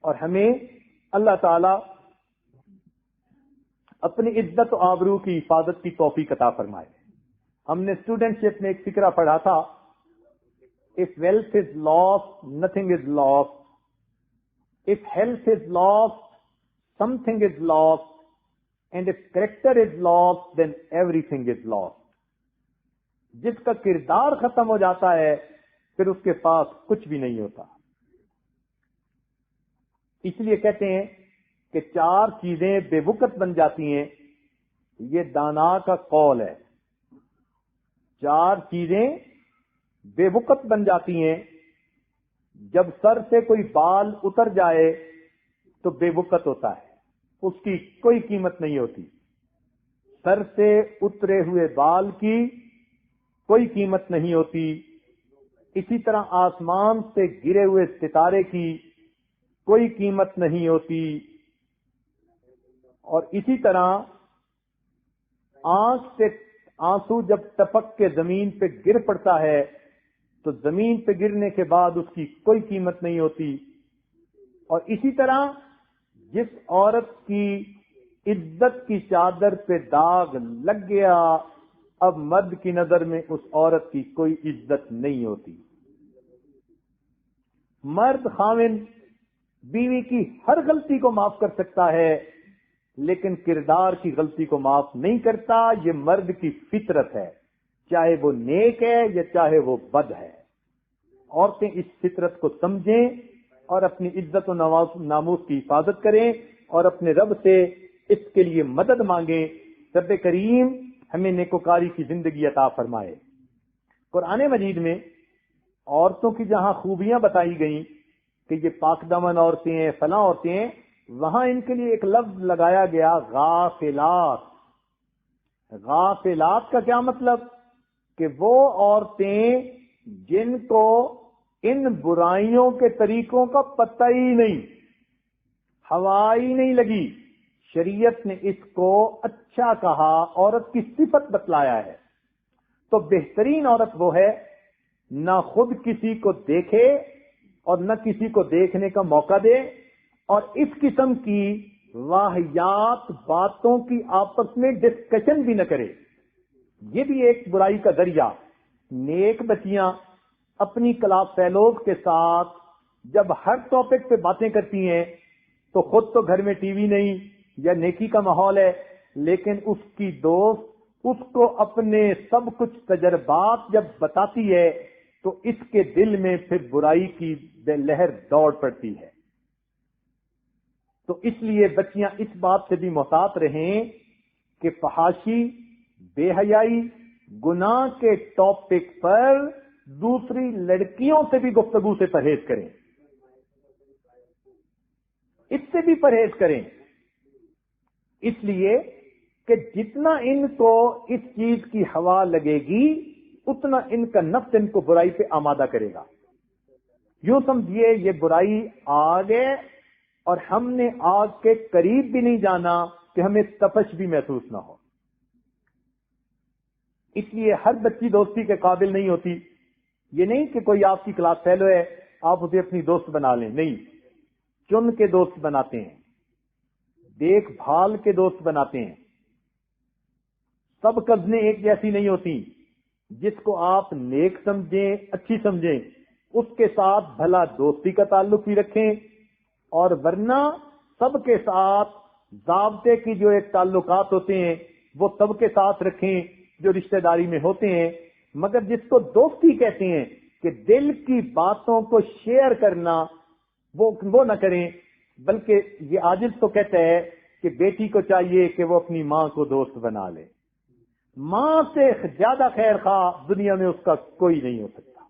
[SPEAKER 1] اور ہمیں اللہ تعالی اپنی عزت و آبرو کی حفاظت کی توفیق عطا فرمائے. ہم نے اسٹوڈنٹ شپ میں ایک فقرہ پڑھا تھا، if wealth is lost, nothing is lost. If health is lost, something is lost. And if character is lost, then everything is lost. جس کا کردار ختم ہو جاتا ہے پھر اس کے پاس کچھ بھی نہیں ہوتا. اس لیے کہتے ہیں کہ 4 چیزیں بے وقت بن جاتی ہیں. یہ دانا کا قول ہے. 4 چیزیں بے وقت بن جاتی ہیں. جب سر سے کوئی بال اتر جائے تو بے وقت ہوتا ہے، اس کی کوئی قیمت نہیں ہوتی. سر سے اترے ہوئے بال کی کوئی قیمت نہیں ہوتی. اسی طرح آسمان سے گرے ہوئے ستارے کی کوئی قیمت نہیں ہوتی. اور اسی طرح آنکھ سے آنسو جب ٹپک کے زمین پہ گر پڑتا ہے تو زمین پہ گرنے کے بعد اس کی کوئی قیمت نہیں ہوتی. اور اسی طرح جس عورت کی عزت کی چادر پہ داغ لگ گیا، اب مرد کی نظر میں اس عورت کی کوئی عزت نہیں ہوتی. مرد خاوند بیوی کی ہر غلطی کو معاف کر سکتا ہے لیکن کردار کی غلطی کو معاف نہیں کرتا. یہ مرد کی فطرت ہے، چاہے وہ نیک ہے یا چاہے وہ بد ہے. عورتیں اس فطرت کو سمجھیں اور اپنی عزت و ناموس کی حفاظت کریں اور اپنے رب سے اس کے لیے مدد مانگیں. رب کریم ہمیں نیکوکاری کی زندگی عطا فرمائے. قرآن مجید میں عورتوں کی جہاں خوبیاں بتائی گئیں کہ یہ پاک دامن عورتیں ہیں، فلاں عورتیں ہیں، وہاں ان کے لیے ایک لفظ لگایا گیا غافلات. غافلات کا کیا مطلب؟ کہ وہ عورتیں جن کو ان برائیوں کے طریقوں کا پتہ ہی نہیں، ہوا ہی نہیں لگی. شریعت نے اس کو اچھا کہا، عورت کی صفت بتلایا ہے. تو بہترین عورت وہ ہے نہ خود کسی کو دیکھے اور نہ کسی کو دیکھنے کا موقع دے اور اس قسم کی واہیات باتوں کی آپس میں ڈسکشن بھی نہ کرے. یہ بھی ایک برائی کا ذریعہ. نیک بچیاں اپنی کلاس فیلوز کے ساتھ جب ہر ٹاپک پہ باتیں کرتی ہیں تو خود تو گھر میں ٹی وی نہیں یا نیکی کا ماحول ہے، لیکن اس کی دوست اس کو اپنے سب کچھ تجربات جب بتاتی ہے تو اس کے دل میں پھر برائی کی لہر دوڑ پڑتی ہے. تو اس لیے بچیاں اس بات سے بھی محتاط رہیں کہ فحاشی، بے حیائی، گناہ کے ٹاپک پر دوسری لڑکیوں سے بھی گفتگو سے پرہیز کریں، اس سے بھی پرہیز کریں. اس لیے کہ جتنا ان کو اس چیز کی ہوا لگے گی اتنا ان کا نفس ان کو برائی پہ آمادہ کرے گا. یوں سمجھیے یہ برائی آگ ہے اور ہم نے آگ کے قریب بھی نہیں جانا کہ ہمیں تپش بھی محسوس نہ ہو. اس لیے ہر بچی دوستی کے قابل نہیں ہوتی. یہ نہیں کہ کوئی آپ کی کلاس فیلو ہے آپ اسے اپنی دوست بنا لیں، نہیں، چن کے دوست بناتے ہیں، دیکھ بھال کے دوست بناتے ہیں. سب کزنیں ایک جیسی نہیں ہوتی. جس کو آپ نیک سمجھیں، اچھی سمجھیں، اس کے ساتھ بھلا دوستی کا تعلق بھی رکھیں، اور ورنہ سب کے ساتھ ضابطے کی جو ایک تعلقات ہوتے ہیں وہ سب کے ساتھ رکھیں جو رشتہ داری میں ہوتے ہیں، مگر جس کو دوستی کہتے ہیں کہ دل کی باتوں کو شیئر کرنا وہ نہ کریں، بلکہ یہ عاجز تو کہتا ہے کہ بیٹی کو چاہیے کہ وہ اپنی ماں کو دوست بنا لے، ماں سے زیادہ خیر خواہ دنیا میں اس کا کوئی نہیں ہو سکتا۔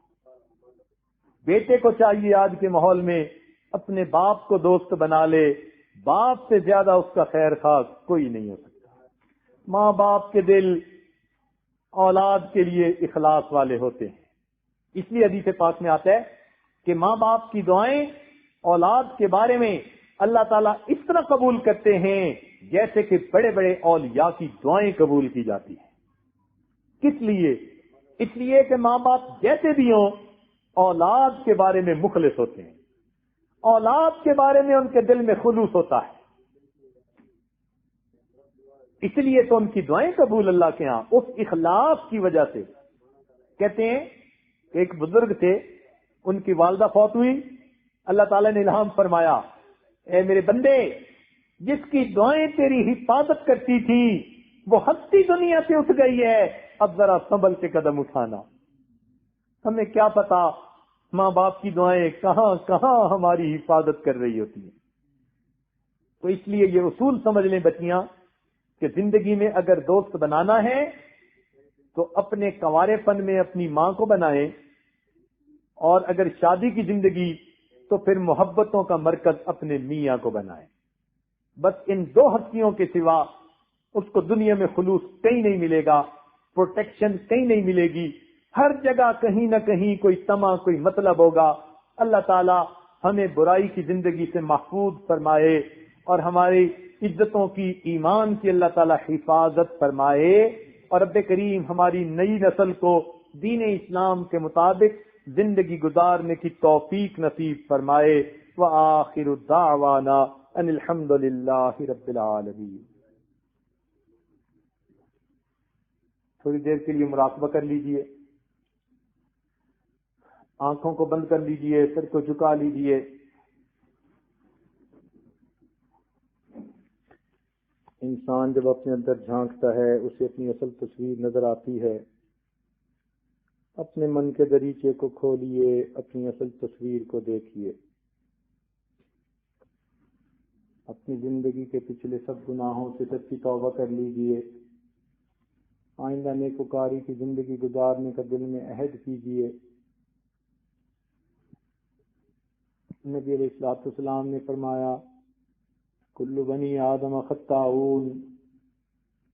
[SPEAKER 1] بیٹے کو چاہیے آج کے ماحول میں اپنے باپ کو دوست بنا لے، باپ سے زیادہ اس کا خیر خواہ کوئی نہیں ہو سکتا۔ ماں باپ کے دل اولاد کے لیے اخلاص والے ہوتے ہیں، اس لیے حدیث پاک میں آتا ہے کہ ماں باپ کی دعائیں اولاد کے بارے میں اللہ تعالیٰ اس طرح قبول کرتے ہیں جیسے کہ بڑے بڑے اولیاء کی دعائیں قبول کی جاتی ہیں۔ کس لیے؟ اس لیے کہ ماں باپ جیسے بھی ہوں اولاد کے بارے میں مخلص ہوتے ہیں، اولاد کے بارے میں ان کے دل میں خلوص ہوتا ہے، اس لیے تو ان کی دعائیں قبول اللہ کے ہاں اس اخلاص کی وجہ سے۔ کہتے ہیں کہ ایک بزرگ تھے، ان کی والدہ فوت ہوئی، اللہ تعالیٰ نے الہام فرمایا، اے میرے بندے، جس کی دعائیں تیری حفاظت کرتی تھی وہ ہستی دنیا سے اٹھ گئی ہے، اب ذرا سنبھل کے قدم اٹھانا۔ ہمیں کیا پتا ماں باپ کی دعائیں کہاں کہاں ہماری حفاظت کر رہی ہوتی ہیں۔ تو اس لیے یہ اصول سمجھ لیں بچیاں کہ زندگی میں اگر دوست بنانا ہے تو اپنے کنوارے پن میں اپنی ماں کو بنائیں، اور اگر شادی کی زندگی تو پھر محبتوں کا مرکز اپنے میاں کو بنائیں۔ بس ان دو ہستیوں کے سوا اس کو دنیا میں خلوص کہیں نہیں ملے گا، پروٹیکشن کہیں نہیں ملے گی، ہر جگہ کہیں نہ کہیں کوئی طمع کوئی مطلب ہوگا۔ اللہ تعالی ہمیں برائی کی زندگی سے محفوظ فرمائے اور ہماری عزتوں کی، ایمان کی اللہ تعالی حفاظت فرمائے، اور رب کریم ہماری نئی نسل کو دین اسلام کے مطابق زندگی گزارنے کی توفیق نصیب فرمائے۔ وآخر دعوانا ان الحمد للہ رب العالمین۔ تھوڑی دیر کے لیے مراقبہ کر لیجئے، آنکھوں کو بند کر لیجئے، سر کو جھکا لیجئے۔ انسان جب اپنے اندر جھانکتا ہے اسے اپنی اصل تصویر نظر آتی ہے۔ اپنے من کے دریچے کو کھولیے، اپنی اصل تصویر کو دیکھیے، اپنی زندگی کے پچھلے سب گناہوں سے سچی توبہ کر لیجئے، آئندہ نیکوکاری کی زندگی گزارنے کا دل میں عہد کیجئے۔ نبی علیہ الصلوۃ والسلام نے فرمایا، کل بنی آدم خطاؤون،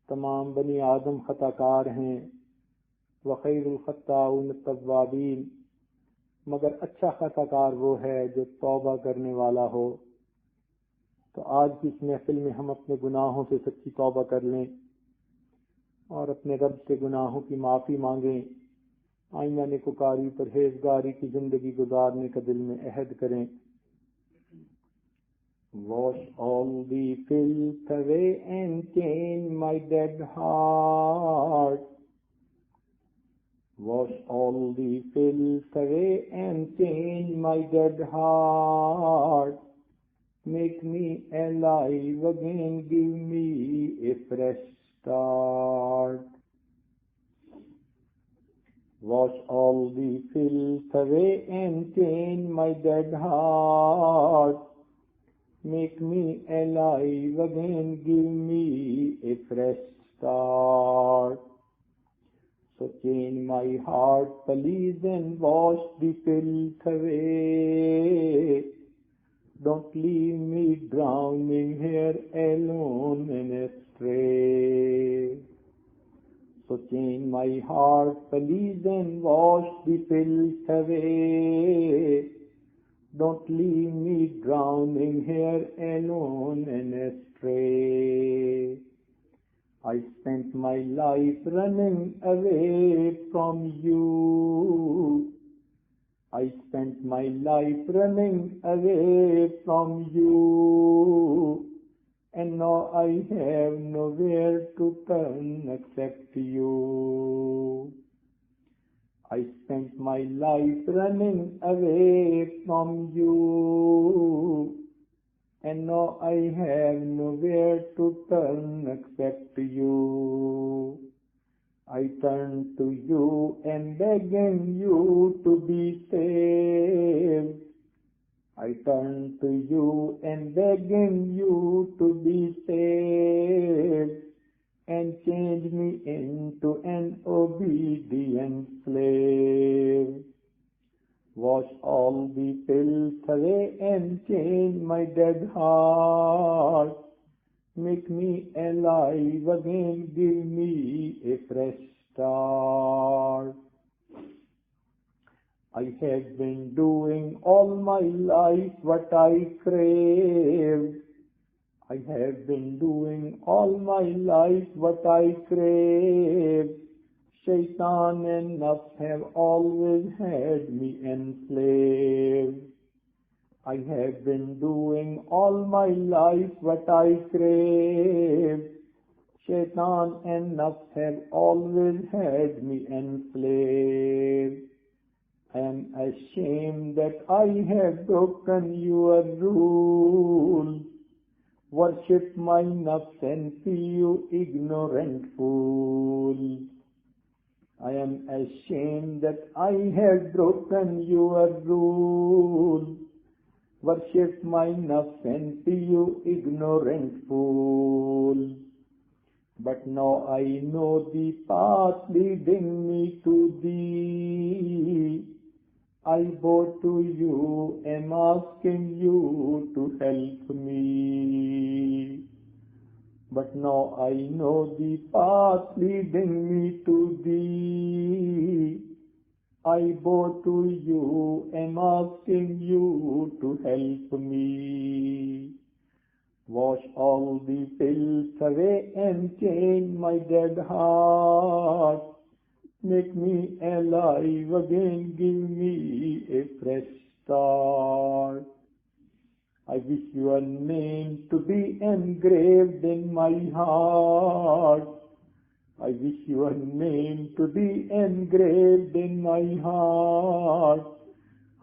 [SPEAKER 1] تمام بنی آدم خطا کار ہیں، وخیر الخطاؤون التوابین، مگر اچھا خطا کار وہ ہے جو توبہ کرنے والا ہو۔ تو آج کی اس محفل میں ہم اپنے گناہوں سے سچی توبہ کر لیں اور اپنے رب سے گناہوں کی معافی مانگیں، آئندہ نیکوکاری پرہیزگاری کی زندگی گزارنے کا دل میں عہد کریں۔ Wash all the filth away and clean my dead heart. Wash all the filth away and clean my dead heart. Make me alive again, give me a fresh start. Wash all the filth away and clean my dead heart. Make me alive again, give me a fresh start. So change my heart, please, and wash the filth away. Don't leave me drowning here alone and astray. So change my heart, please, and wash the filth away. Don't leave me drowning here alone and astray. I spent my life running away from you. I spent my life running away from you. And now I have nowhere to turn except you. I spent my life running away from you, and now I have nowhere to turn except you. I turn to you and begging you to be saved. I turn to you and begging you to be saved, and change me into an obedient slave. Wash all the filth away and change my dead heart. Make me alive again, give me a fresh start. I have been doing all my life what I craved. I have been doing all my life what I craved. Shaitan and nafs have always had me enslaved. I have been doing all my life what I craved. Shaitan and nafs have always had me enslaved. I am ashamed that I have broken your rule. Worship my nafs and see you ignorant fool. I am ashamed that I have broken your rule. Worship my nafs and see you ignorant fool. But now I know the path leading me to thee. I bow to you, am asking you to help me. But now I know the path leading me to thee. I bow to you, am asking you to help me. Wash all the filth away and change my dead heart. Make me alive again, give me a fresh start. I wish your name to be engraved in my heart. I wish your name to be engraved in my heart.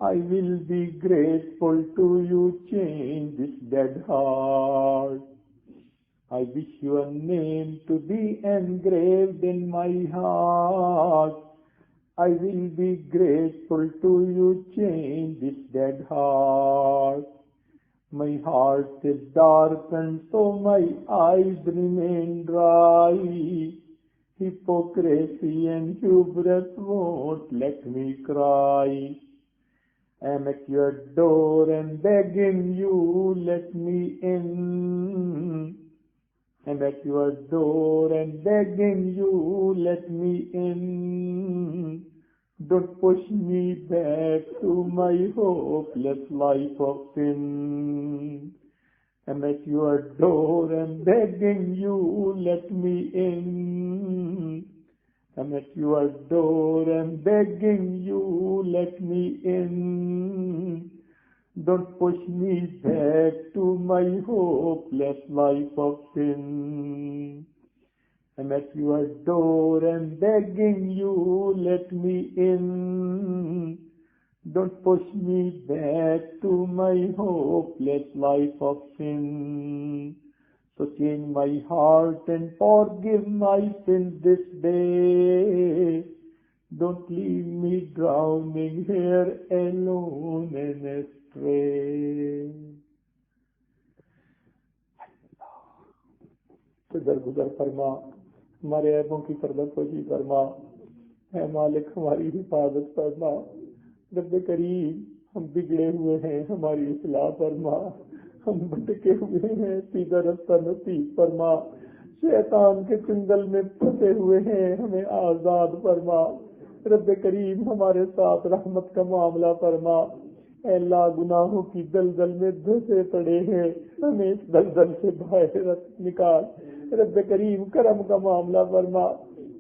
[SPEAKER 1] I will be grateful to you, change this dead heart. I wish your name to be engraved in my heart. I will be grateful to you, change this dead heart. My heart is darkened, so my eyes remain dry. Hypocrisy and hubris won't let me cry. I am at your door and begging you, let me in. I am at your door and begging you, let me in. Don't push me back to my hopeless life of sin. I am at your door and begging you, let me in. I am at your door and begging you, let me in. Don't push me back to my hopeless life of sin. I am at your door and begging you, let me in. Don't push me back to my hopeless life of sin. So change my heart and forgive my sins this day. Don't leave me drowning here alone and astray. درگزر فرما, ہمارے عیبوں کی پردہ پوشی فرما. اے مالک ہماری حفاظت فرما. رب کریم ہم بگڑے ہوئے ہیں, ہماری اصلاح فرما. ہم بھٹکے ہوئے ہیں, سیدھا رستہ نصیب فرما. شیطان کے چنگل میں پھنسے ہوئے ہیں, ہمیں آزاد فرما. رب کریم ہمارے ساتھ رحمت کا معاملہ فرما. اے اللہ گناہوں کی دلدل میں دھسے پڑے ہیں, ہمیں اس دلدل سے باہر نکال. رب کریم کرم کا معاملہ فرما.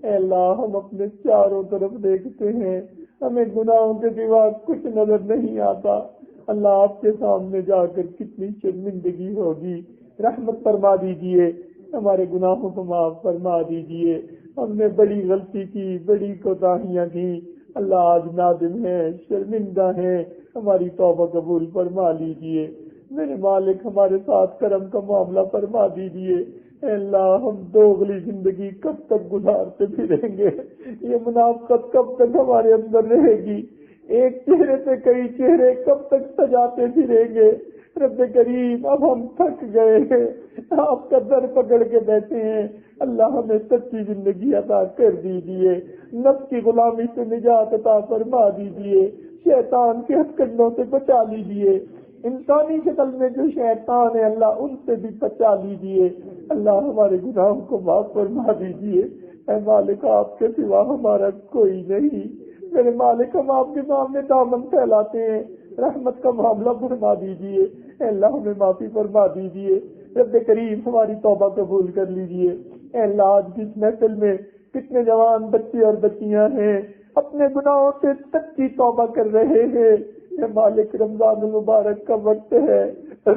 [SPEAKER 1] اے اللہ ہم اپنے چاروں طرف دیکھتے ہیں, ہمیں گناہوں کے سوا کچھ نظر نہیں آتا. اللہ آپ کے سامنے جا کر کتنی شرمندگی ہوگی. رحمت فرما دیجئے, ہمارے گناہوں کو معاف فرما دیجئے. ہم نے بڑی غلطی کی, بڑی کوتاہیاں کی, اللہ آج نادم ہیں، شرمندہ ہیں، ہماری توبہ قبول فرما لیجئے۔ میرے مالک ہمارے ساتھ کرم کا معاملہ فرما دیجئے۔ اے اللہ ہم دوغلی زندگی کب تک گزارتے پھریں گے؟ یہ منافقت کب تک ہمارے اندر رہے گی؟ ایک چہرے سے کئی چہرے کب تک سجاتے پھریں گے؟ رب کریم اب ہم تھک گئے ہیں، آپ کا در پکڑ کے بیٹھے ہیں۔ اللہ ہمیں سچی زندگی عطا کر دیجئے، نفس کی غلامی سے نجات عطا فرما دیجئے، شیطان کے ہتھ کنڈوں سے بچا لیجئے، انسانی شکل میں جو شیطان ہے اللہ ان سے بھی بچا لیجئے۔ اللہ ہمارے گناہوں کو معاف فرما دیجئے۔ اے مالک آپ کے سوا ہمارا کوئی نہیں۔ میرے مالک ہم آپ کے سامنے دامن پھیلاتے ہیں، رحمت کا معاملہ فرما دیجئے۔ اے اللہ ہمیں معافی فرما دیجئے۔ رب کریم ہماری توبہ قبول کر لیجئے۔ اے اللہ آج کی اس محفل میں کتنے جوان بچے اور بچیاں ہیں اپنے گناہوں سے سچی توبہ کر رہے ہیں۔ اے مالک رمضان المبارک کا وقت ہے،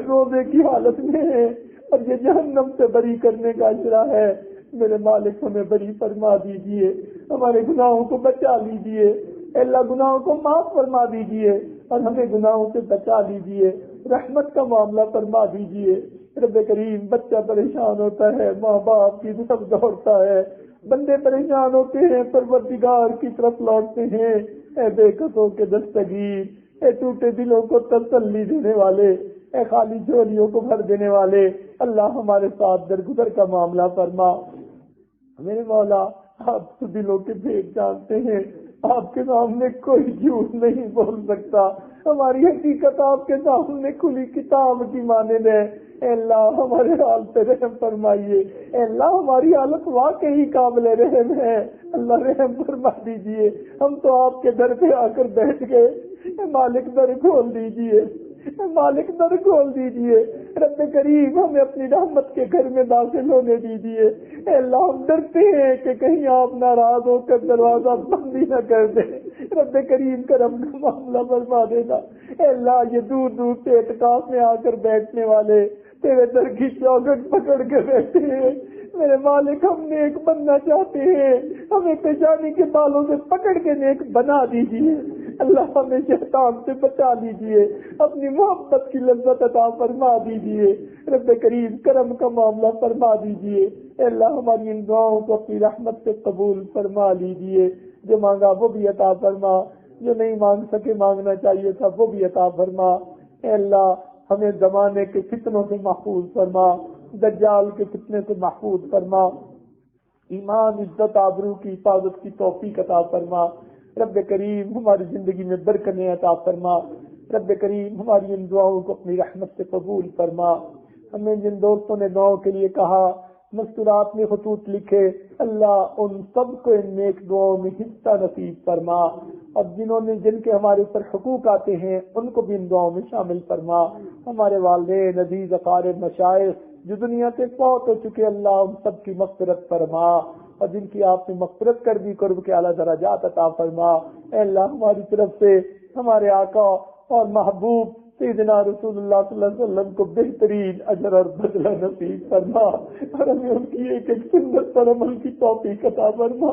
[SPEAKER 1] روزے کی حالت میں ہے اور یہ جہنم سے بری کرنے کا اشرا ہے۔ میرے مالک ہمیں بری فرما دیجئے، ہمارے گناہوں کو بچا لیجئے۔ اے اللہ گناہوں کو معاف فرما دیجئے اور ہمیں گناہوں سے بچا لیجئے، رحمت کا معاملہ فرما دیجئے۔ رب کریم بچہ پریشان ہوتا ہے، ماں باپ کی طرف دوڑتا ہے، بندے پریشان ہوتے ہیں پروردگار کی طرف لوٹتے ہیں۔ اے بے قصوں کے دستگیر، اے ٹوٹے دلوں کو تسلی دینے والے، اے خالی جھولیوں کو بھر دینے والے، اللہ ہمارے ساتھ درگزر کا معاملہ فرما۔ میرے مولا آپ تو دلوں کے بھید جانتے ہیں، آپ کے سامنے کوئی جھوٹ نہیں بول سکتا، ہماری حقیقت آپ کے سامنے کھلی کتاب کی مانند ہے۔ اے اللہ ہمارے حال پہ رحم فرمائیے، اے اللہ ہماری حالت واقعی قابل رحم ہے، اللہ رحم فرما دیجئے۔ ہم تو آپ کے در پہ آ کر بیٹھ گئے، اے مالک در کھول دیجئے، مالک در کھول دیجئے۔ رب کریم ہمیں اپنی رحمت کے گھر میں داخل ہونے دیجئے۔ اے اللہ ہم ڈرتے ہیں کہ کہیں آپ ناراض ہو کر دروازہ بند ہی نہ کر دیں۔ رب کریم کرم کا معاملہ فرما دینا۔ اے اللہ یہ دور دور سے اعتکاف میں آ کر بیٹھنے والے تیرے در کی چوکھٹ پکڑ کے بیٹھے ہیں، میرے مالک ہم نیک بننا چاہتے ہیں، ہمیں پیشانی کے بالوں سے پکڑ کے نیک بنا دیجئے۔ اللہ ہمیں شیطان سے بچا لیجئے، اپنی محبت کی لذت عطا فرما دیجئے۔ رب کریم کرم کا معاملہ فرما دیجئے۔ اے اللہ ہماری ان دعاؤں کو اپنی رحمت سے قبول فرما لیجئے، جو مانگا وہ بھی عطا فرما، جو نہیں مانگ سکے مانگنا چاہیے تھا وہ بھی عطا فرما۔ اے اللہ ہمیں زمانے کے فتنوں سے محفوظ فرما، دجال کے فتنے سے محفوظ فرما، ایمان عزت آبرو کی حفاظت کی توفیق عطا فرما۔ رب کریم ہماری زندگی میں برکتیں عطا فرما۔ رب کریم ہماری ان دعاؤں کو اپنی رحمت سے قبول فرما۔ ہمیں جن دوستوں نے دعاؤں کے لیے کہا، مستورات میں خطوط لکھے، اللہ ان سب کو ان نیک دعاؤں میں حصہ نصیب فرما، اور جن کے ہمارے اوپر حقوق آتے ہیں ان کو بھی ان دعاؤں میں شامل فرما۔ ہمارے والدین عزیز اقارب مشائخ جو دنیا سے فوت ہو چکے، اللہ ان سب کی مغفرت فرما، اور جن کی آپ نے مغفرت کر دی قرب کے اعلیٰ درجات عطا فرما۔ اے اللہ ہماری طرف سے ہمارے آقا اور محبوب سیدنا رسول اللہ صلی اللہ علیہ وسلم کو بہترین اجر اور بدلہ نصیب فرما، اور ہمیں ان کی ایک ایک سنت پر عمل کی توفیق عطا فرما۔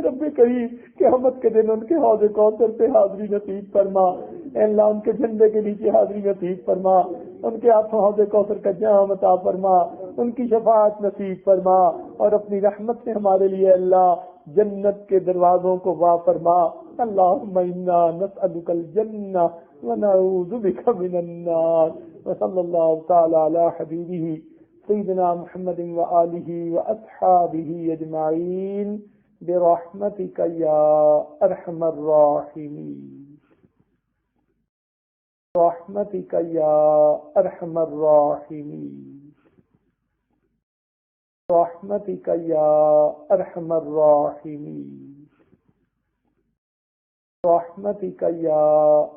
[SPEAKER 1] رب کریم قیامت کے دن ان کے حوض کوثر پہ حاضری نصیب فرما۔ اے اللہ ان کے جھنڈے کے نیچے حاضری نصیب فرما، ان کے ہاتھوں حوض کوثر کا جام عطا فرما، ان کی شفاعت نصیب فرما، اور اپنی رحمت سے ہمارے لیے اللہ جنت کے دروازوں کو وا فرما۔ اللہم انا نسألک الجنہ ونعوذ بک من النار، وصلی اللہ تعالی علی حبیبہ سیدنا محمد وآلہ واصحابہ اجمعین برحمتک یا ارحم الراحمین، برحمتک یا ارحم الراحمین، برحمتک یا ارحم الراحمین، برحمتک یا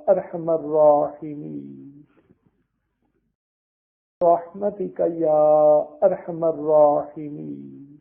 [SPEAKER 1] ارحم الراحمین، برحمتک یا ارحم الراحمین۔